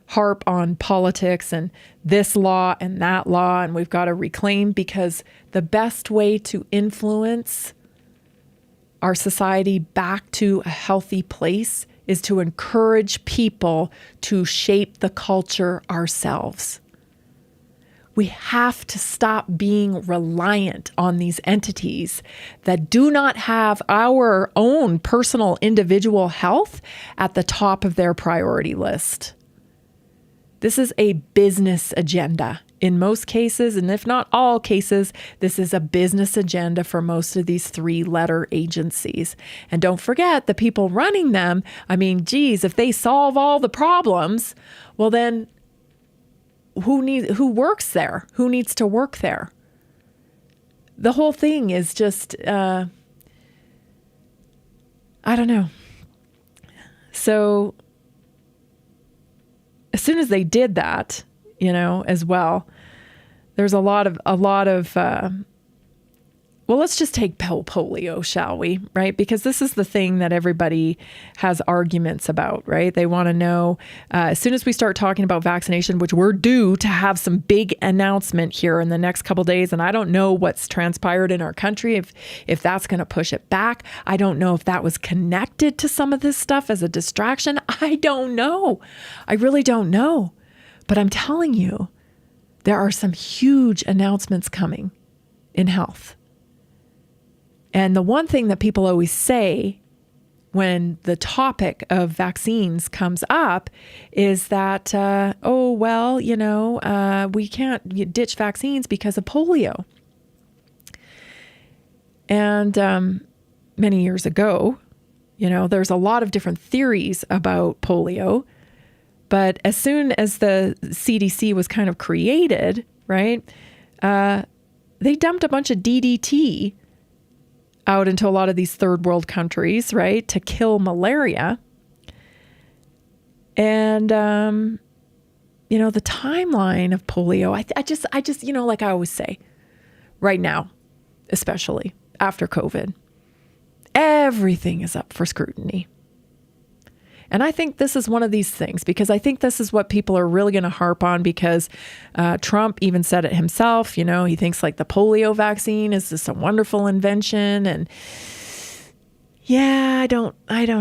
[SPEAKER 6] harp on politics and this law and that law, and we've got to reclaim, because the best way to influence our society back to a healthy place is to encourage people to shape the culture ourselves. We have to stop being reliant on these entities that do not have our own personal individual health at the top of their priority list. This is a business agenda in most cases, and if not all cases, this is a business agenda for most of these three-letter agencies. And don't forget, the people running them, I mean, geez, if they solve all the problems, well then, who works there? Who needs to work there? The whole thing is just, I don't know. So as soon as they did that, as well, there's a lot of Well, let's just take polio, shall we? Right? Because this is the thing that everybody has arguments about, right? They want to know, as soon as we start talking about vaccination, which we're due to have some big announcement here in the next couple of days, and I don't know what's transpired in our country, if that's going to push it back. I don't know if that was connected to some of this stuff as a distraction. I don't know. I really don't know. But I'm telling you, there are some huge announcements coming in health. And the one thing that people always say when the topic of vaccines comes up is that, we can't ditch vaccines because of polio. And many years ago, there's a lot of different theories about polio. But as soon as the CDC was kind of created, right, they dumped a bunch of DDT out into a lot of these third world countries, right, to kill malaria. And, the timeline of polio, I just, like I always say, right now, especially after COVID, everything is up for scrutiny. And I think this is one of these things, because I think this is what people are really going to harp on, because Trump even said it himself. He thinks like the polio vaccine is just a wonderful invention. And yeah, I don't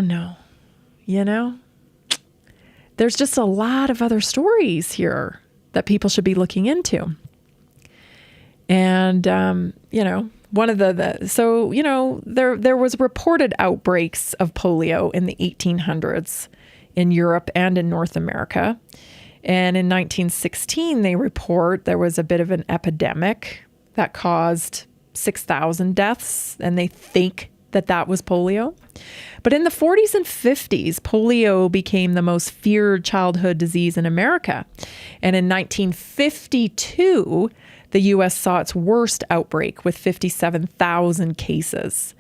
[SPEAKER 6] know. There's just a lot of other stories here that people should be looking into. And, one of there was reported outbreaks of polio in the 1800s in Europe and in North America. And in 1916, they report there was a bit of an epidemic that caused 6,000 deaths, and they think that was polio. But in the 40s and 50s, polio became the most feared childhood disease in America. And in 1952, the U.S. saw its worst outbreak with 57,000 cases.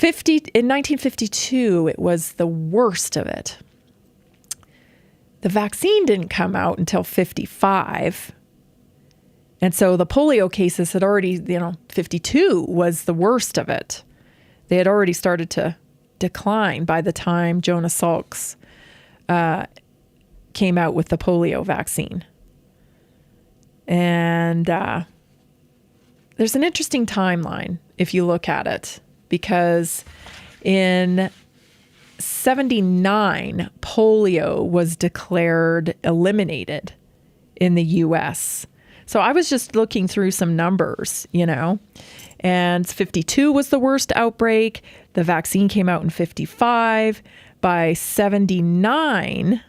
[SPEAKER 6] In 1952, it was the worst of it. The vaccine didn't come out until 55. And so the polio cases had already, 52 was the worst of it. They had already started to decline by the time Jonas Salks came out with the polio vaccine. And there's an interesting timeline if you look at it, because in 1979, polio was declared eliminated in the U.S. So I was just looking through some numbers, and 52 was the worst outbreak. The vaccine came out in 55. By 79,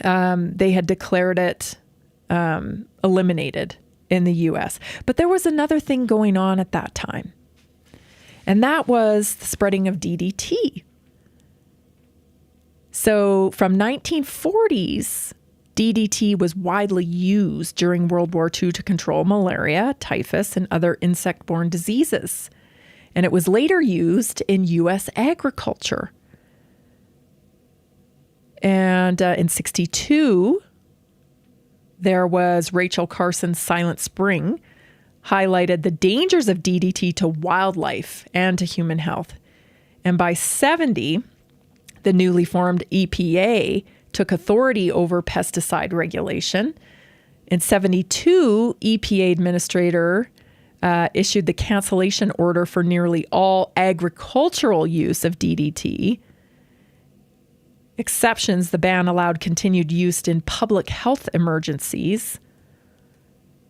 [SPEAKER 6] they had declared it eliminated in the U.S. But there was another thing going on at that time, and that was the spreading of DDT. So from 1940s, DDT was widely used during World War II to control malaria, typhus, and other insect-borne diseases. And it was later used in U.S. agriculture. And in 1962, there was Rachel Carson's Silent Spring, highlighted the dangers of DDT to wildlife and to human health. And by 1970, the newly formed EPA took authority over pesticide regulation. In 1972, EPA administrator issued the cancellation order for nearly all agricultural use of DDT. Exceptions, the ban allowed continued use in public health emergencies,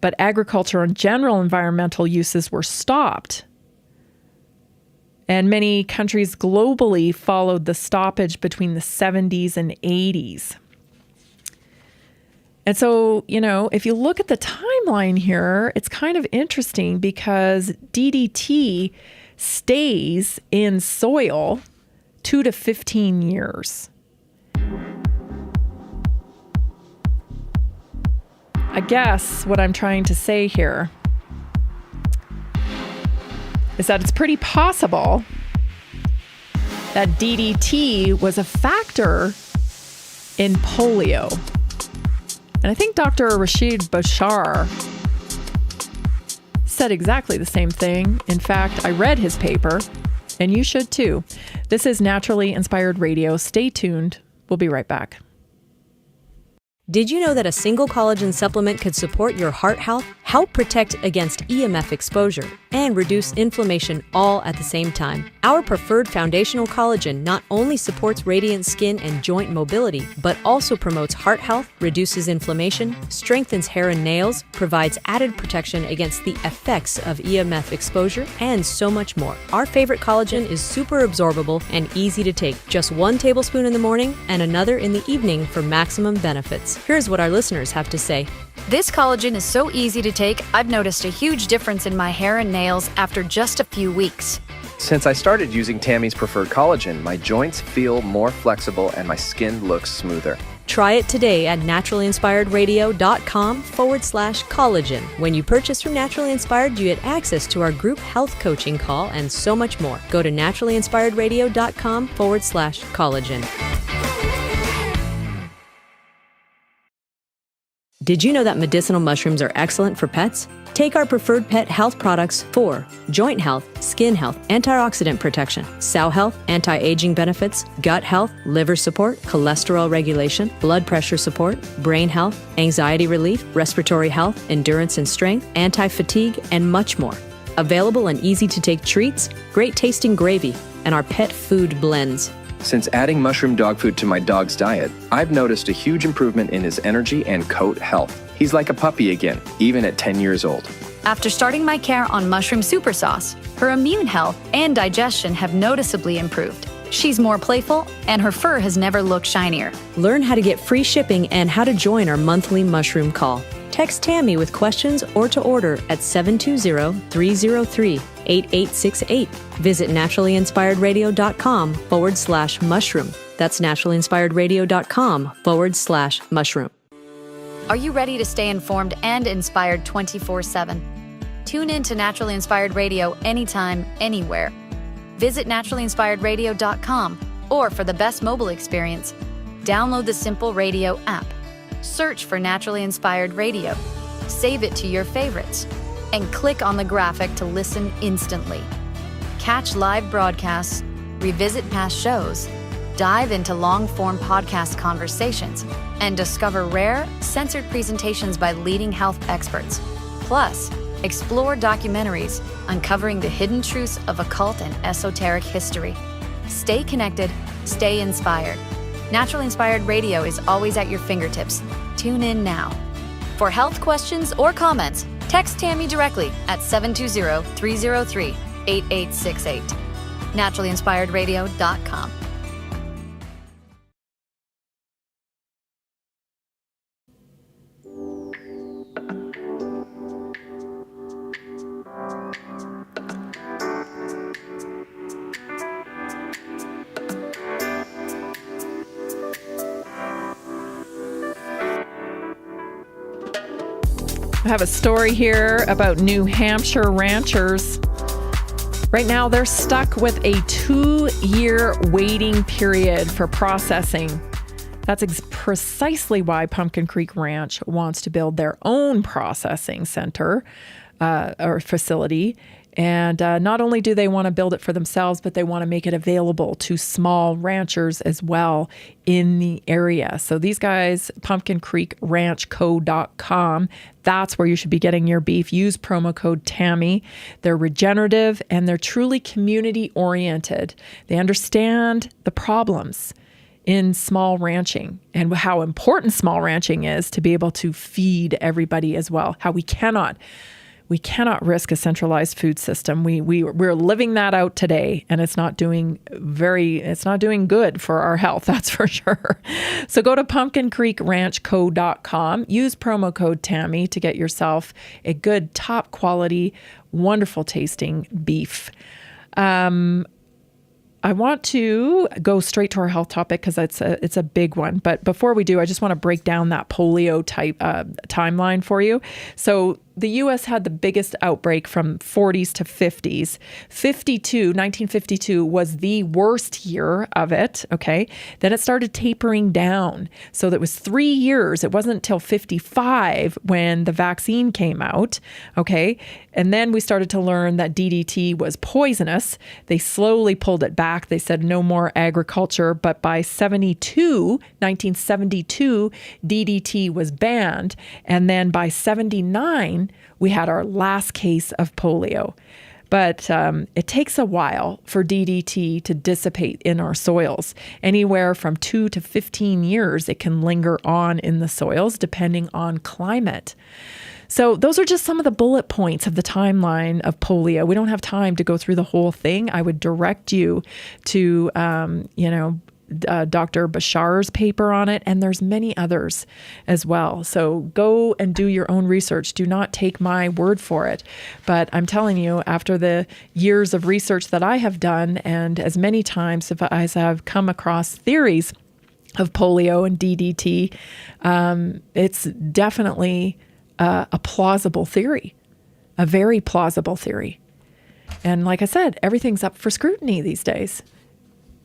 [SPEAKER 6] but agriculture and general environmental uses were stopped. And many countries globally followed the stoppage between the 70s and 80s. And so, if you look at the timeline here, it's kind of interesting because DDT stays in soil 2 to 15 years. I guess what I'm trying to say here is that it's pretty possible that DDT was a factor in polio. And I think Dr. Rashid Bashar said exactly the same thing. In fact, I read his paper, and you should too. This is Naturally Inspired Radio. Stay tuned. We'll be right back.
[SPEAKER 2] Did you know that a single collagen supplement could support your heart health, help protect against EMF exposure, and reduce inflammation all at the same time? Our preferred foundational collagen not only supports radiant skin and joint mobility, but also promotes heart health, reduces inflammation, strengthens hair and nails, provides added protection against the effects of EMF exposure, and so much more. Our favorite collagen is super absorbable and easy to take. Just 1 tablespoon in the morning and another in the evening for maximum benefits. Here's what our listeners have to say.
[SPEAKER 3] This collagen is so easy to take, I've noticed a huge difference in my hair and nails after just a few weeks.
[SPEAKER 4] Since I started using Tammy's preferred collagen, my joints feel more flexible and my skin looks smoother.
[SPEAKER 2] Try it today at naturalinspiredradio.com/collagen. When you purchase from Naturally Inspired, you get access to our group health coaching call and so much more. Go to naturalinspiredradio.com/collagen. Did you know that medicinal mushrooms are excellent for pets? Take our preferred pet health products for joint health, skin health, antioxidant protection, cell health, anti-aging benefits, gut health, liver support, cholesterol regulation, blood pressure support, brain health, anxiety relief, respiratory health, endurance and strength, anti-fatigue, and much more. Available in easy-to-take treats, great tasting gravy, and our pet food blends.
[SPEAKER 4] Since adding mushroom dog food to my dog's diet, I've noticed a huge improvement in his energy and coat health. He's like a puppy again, even at 10 years old.
[SPEAKER 3] After starting my care on mushroom super sauce, her immune health and digestion have noticeably improved. She's more playful, and her fur has never looked shinier.
[SPEAKER 2] Learn how to get free shipping and how to join our monthly mushroom call. Text Tammy with questions or to order at 720-303-8868. Visit naturalinspiredradio.com/mushroom. That's naturalinspiredradio.com/mushroom.
[SPEAKER 3] Are you ready to stay informed and inspired 24/7? Tune in to Naturally Inspired Radio anytime, anywhere. Visit naturalinspiredradio.com, or for the best mobile experience, download the Simple Radio app. Search for Naturally Inspired Radio, save it to your favorites, and click on the graphic to listen instantly. Catch live broadcasts, revisit past shows, dive into long-form podcast conversations, and discover rare, censored presentations by leading health experts. Plus, explore documentaries uncovering the hidden truths of occult and esoteric history. Stay connected, stay inspired. Naturally Inspired Radio is always at your fingertips. Tune in now. For health questions or comments, text Tammy directly at 720-303-8868. naturalinspiredradio.com.
[SPEAKER 6] I have a story here about New Hampshire ranchers. Right now, they're stuck with a 2-year waiting period for processing. That's precisely why Pumpkin Creek Ranch wants to build their own processing center or facility. And not only do they want to build it for themselves, but they want to make it available to small ranchers as well in the area. So these guys, pumpkincreekranchco.com, that's where you should be getting your beef. Use promo code Tammy. They're regenerative and they're truly community oriented. They understand the problems in small ranching and how important small ranching is to be able to feed everybody as well. How we cannot risk a centralized food system. We're living that out today, and it's not doing good for our health, that's for sure. So go to pumpkincreekranchco.com, use promo code Tammy to get yourself a good, top quality, wonderful tasting beef. I want to go straight to our health topic because it's a big one. But before we do, I just want to break down that polio type timeline for you. So the U.S. had the biggest outbreak from 40s to 50s. 1952 was the worst year of it, okay? Then it started tapering down. So that was 3 years. It wasn't until 55 when the vaccine came out, okay? And then we started to learn that DDT was poisonous. They slowly pulled it back. They said no more agriculture. But by 1972, DDT was banned. And then by 79, we had our last case of polio. But it takes a while for DDT to dissipate in our soils. Anywhere from 2 to 15 years, it can linger on in the soils depending on climate. So those are just some of the bullet points of the timeline of polio. We don't have time to go through the whole thing. I would direct you to, Dr. Bashar's paper on it, and there's many others as well. So go and do your own research. Do not take my word for it. But I'm telling you, after the years of research that I have done, and as many times as I've come across theories of polio and DDT, it's definitely a plausible theory, a very plausible theory. And like I said, everything's up for scrutiny these days.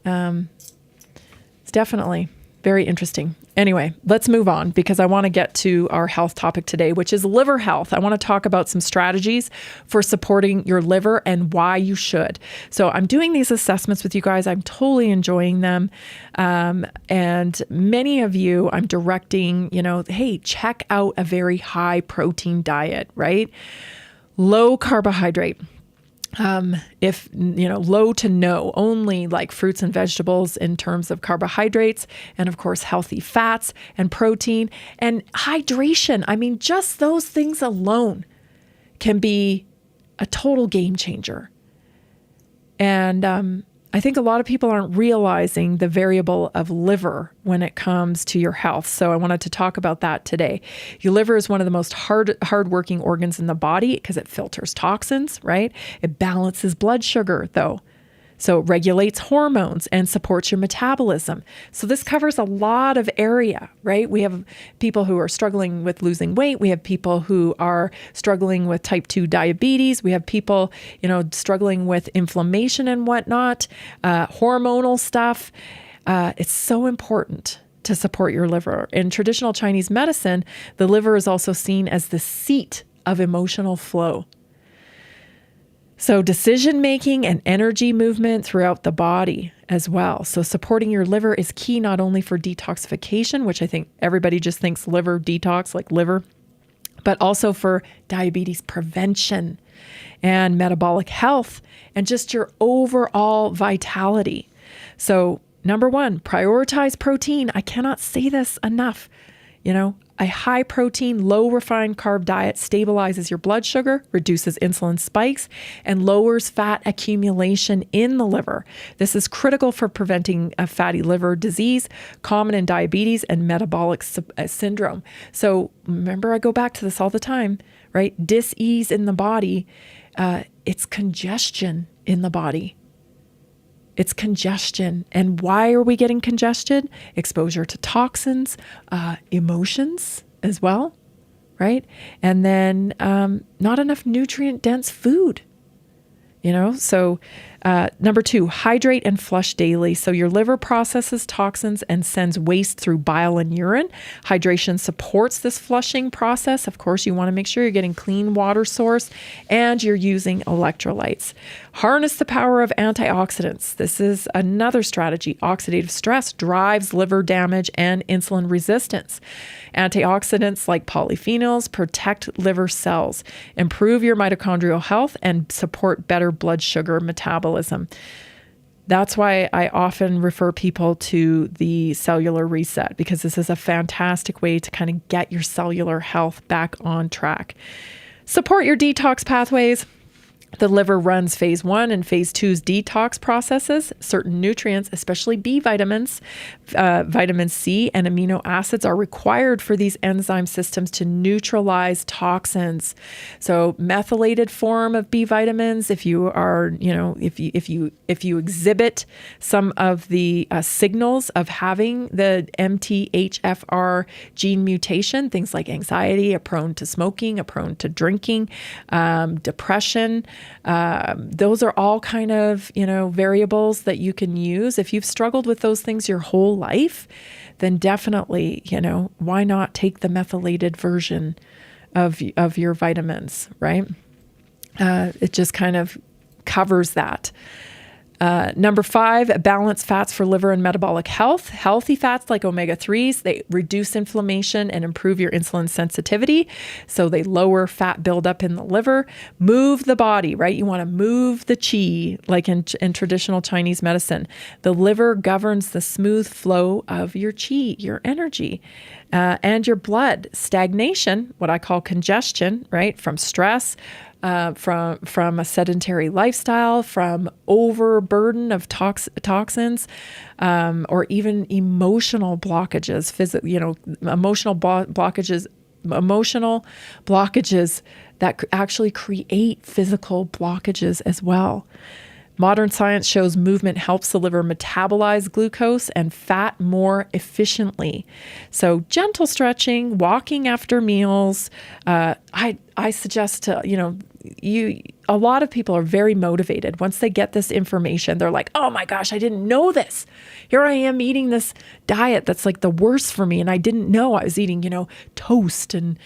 [SPEAKER 6] It's definitely very interesting. Anyway, let's move on because I want to get to our health topic today, which is liver health. I want to talk about some strategies for supporting your liver and why you should. So I'm doing these assessments with you guys. I'm totally enjoying them. And many of you I'm directing, hey, check out a very high protein diet, right? Low carbohydrate. If, low to no, only like fruits and vegetables in terms of carbohydrates, and of course, healthy fats and protein and hydration. I mean, just those things alone can be a total game changer. And, I think a lot of people aren't realizing the variable of liver when it comes to your health. So I wanted to talk about that today. Your liver is one of the most hardworking organs in the body because it filters toxins, right? It balances blood sugar, though. So it regulates hormones and supports your metabolism. So this covers a lot of area, right? We have people who are struggling with losing weight. We have people who are struggling with type 2 diabetes. We have people, struggling with inflammation and whatnot, hormonal stuff. It's so important to support your liver. In traditional Chinese medicine, the liver is also seen as the seat of emotional flow. So decision-making and energy movement throughout the body as well. So supporting your liver is key not only for detoxification, which I think everybody just thinks liver detox, like liver, but also for diabetes prevention and metabolic health and just your overall vitality. So number one, prioritize protein. I cannot say this enough. A high protein, low refined carb diet stabilizes your blood sugar, reduces insulin spikes, and lowers fat accumulation in the liver. This is critical for preventing a fatty liver disease, common in diabetes and metabolic syndrome. So remember, I go back to this all the time, right? Dis-ease in the body, it's congestion in the body. It's congestion. And why are we getting congestion? Exposure to toxins, emotions as well, right? And then not enough nutrient-dense food, So number two, hydrate and flush daily. So your liver processes toxins and sends waste through bile and urine. Hydration supports this flushing process. Of course, you want to make sure you're getting clean water source and you're using electrolytes. Harness the power of antioxidants. This is another strategy. Oxidative stress drives liver damage and insulin resistance. Antioxidants like polyphenols protect liver cells, improve your mitochondrial health, and support better blood sugar metabolism. That's why I often refer people to the cellular reset, because this is a fantastic way to kind of get your cellular health back on track. Support your detox pathways. The liver runs phase 1 and phase 2's detox processes. Certain nutrients, especially B vitamins, vitamin C, and amino acids are required for these enzyme systems to neutralize toxins. So methylated form of B vitamins, if you are, if you exhibit some of the signals of having the MTHFR gene mutation, things like anxiety, a prone to smoking, a prone to drinking, depression, those are all kind of, variables that you can use. If you've struggled with those things your whole life, then definitely, why not take the methylated version of your vitamins, right? It just kind of covers that. Number 5, balanced fats for liver and metabolic health. Healthy fats like omega-3s, they reduce inflammation and improve your insulin sensitivity. So they lower fat buildup in the liver. Move the body, right? You want to move the qi, like in traditional Chinese medicine. The liver governs the smooth flow of your qi, your energy, and your blood. Stagnation, what I call congestion, right? From stress, from a sedentary lifestyle, from overburden of toxins, or even emotional blockages, emotional blockages that actually create physical blockages as well. Modern science shows movement helps the liver metabolize glucose and fat more efficiently. So gentle stretching, walking after meals. I suggest to, a lot of people are very motivated. Once they get this information, they're like, oh my gosh, I didn't know this. Here I am eating this diet that's like the worst for me. And I didn't know I was eating, toast and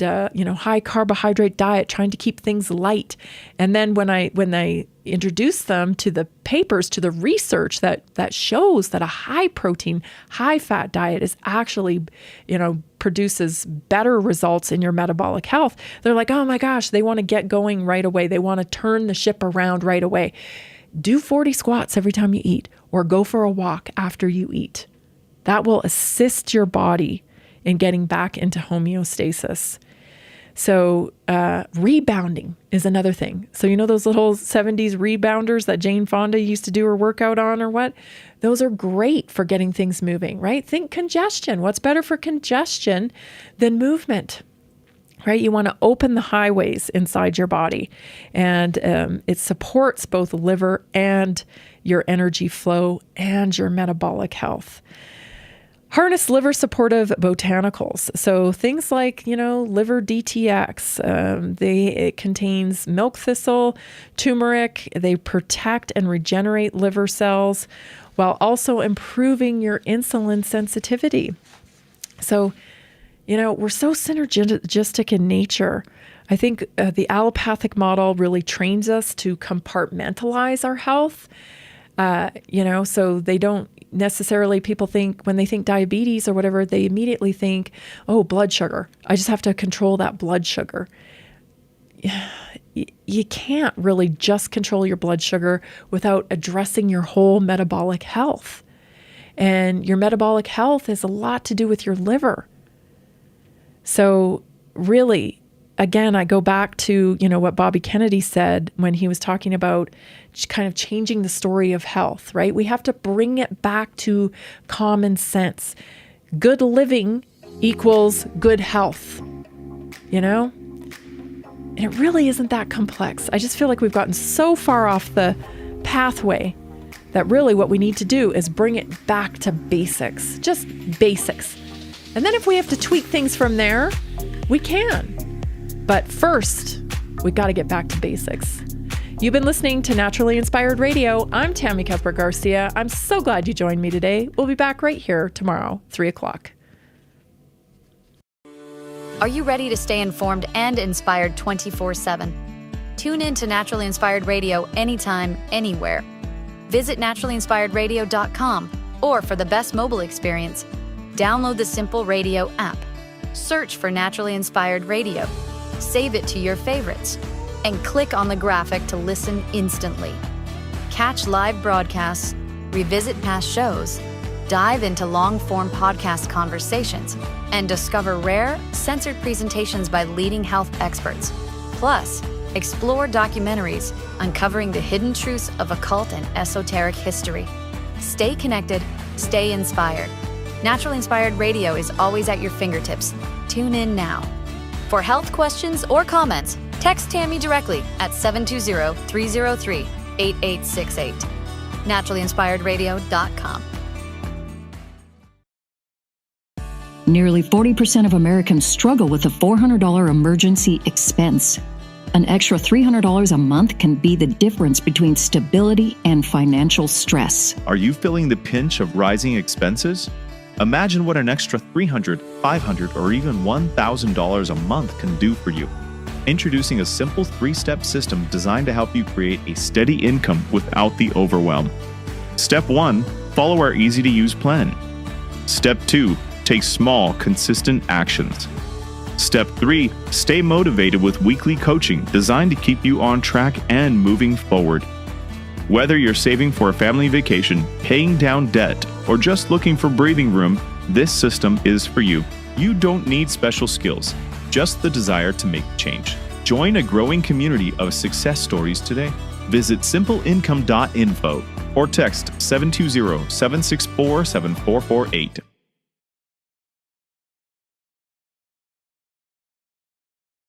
[SPEAKER 6] high carbohydrate diet, trying to keep things light. And then when they introduce them to the papers, to the research that shows that a high protein, high fat diet is actually, produces better results in your metabolic health, they're like, oh my gosh, they want to get going right away. They want to turn the ship around right away. Do 40 squats every time you eat, or go for a walk after you eat. That will assist your body in getting back into homeostasis. So rebounding is another thing. So those little 70s rebounders that Jane Fonda used to do her workout on or what? Those are great for getting things moving, right? Think congestion. What's better for congestion than movement, right? You want to open the highways inside your body, and it supports both liver and your energy flow and your metabolic health. Harness liver supportive botanicals. So things like, liver DTX, it contains milk thistle, turmeric. They protect and regenerate liver cells while also improving your insulin sensitivity. So, we're so synergistic in nature. I think the allopathic model really trains us to compartmentalize our health. So they don't necessarily, people think when they think diabetes or whatever, they immediately think, oh, blood sugar. I just have to control that blood sugar. You can't really just control your blood sugar without addressing your whole metabolic health. And your metabolic health has a lot to do with your liver. So really, again, I go back to, what Bobby Kennedy said when he was talking about kind of changing the story of health, right? We have to bring it back to common sense. Good living equals good health, And it really isn't that complex. I just feel like we've gotten so far off the pathway that really what we need to do is bring it back to basics, just basics. And then if we have to tweak things from there, we can. But first, we got to get back to basics. You've been listening to Naturally Inspired Radio. I'm Tammy Cuthbert Garcia. I'm so glad you joined me today. We'll be back right here tomorrow, 3 o'clock.
[SPEAKER 3] Are you ready to stay informed and inspired 24/7? Tune in to Naturally Inspired Radio anytime, anywhere. Visit naturallyinspiredradio.com, or for the best mobile experience, download the Simple Radio app. Search for Naturally Inspired Radio. Save it to your favorites, and click on the graphic to listen instantly. Catch live broadcasts, revisit past shows, dive into long-form podcast conversations, and discover rare, censored presentations by leading health experts. Plus, Explore documentaries uncovering the hidden truths of occult and esoteric history. Stay connected, stay inspired. Naturally Inspired Radio is always at your fingertips. Tune in now. For health questions or comments, text Tammy directly at 720-303-8868. NaturallyInspiredRadio.com.
[SPEAKER 12] Nearly 40% of Americans struggle with a $400 emergency expense. An extra $300 a month can be the difference between stability and financial stress.
[SPEAKER 14] Are you feeling the pinch of rising expenses? Imagine what an extra $300, $500, or even $1,000 a month can do for you. Introducing a simple 3-step system designed to help you create a steady income without the overwhelm. Step 1, follow our easy-to-use plan. Step 2, take small, consistent actions. Step 3, stay motivated with weekly coaching designed to keep you on track and moving forward. Whether you're saving for a family vacation, paying down debt, or just looking for breathing room, this system is for you. You don't need special skills, just the desire to make change. Join a growing community of success stories today. Visit simpleincome.info or text 720-764-7448.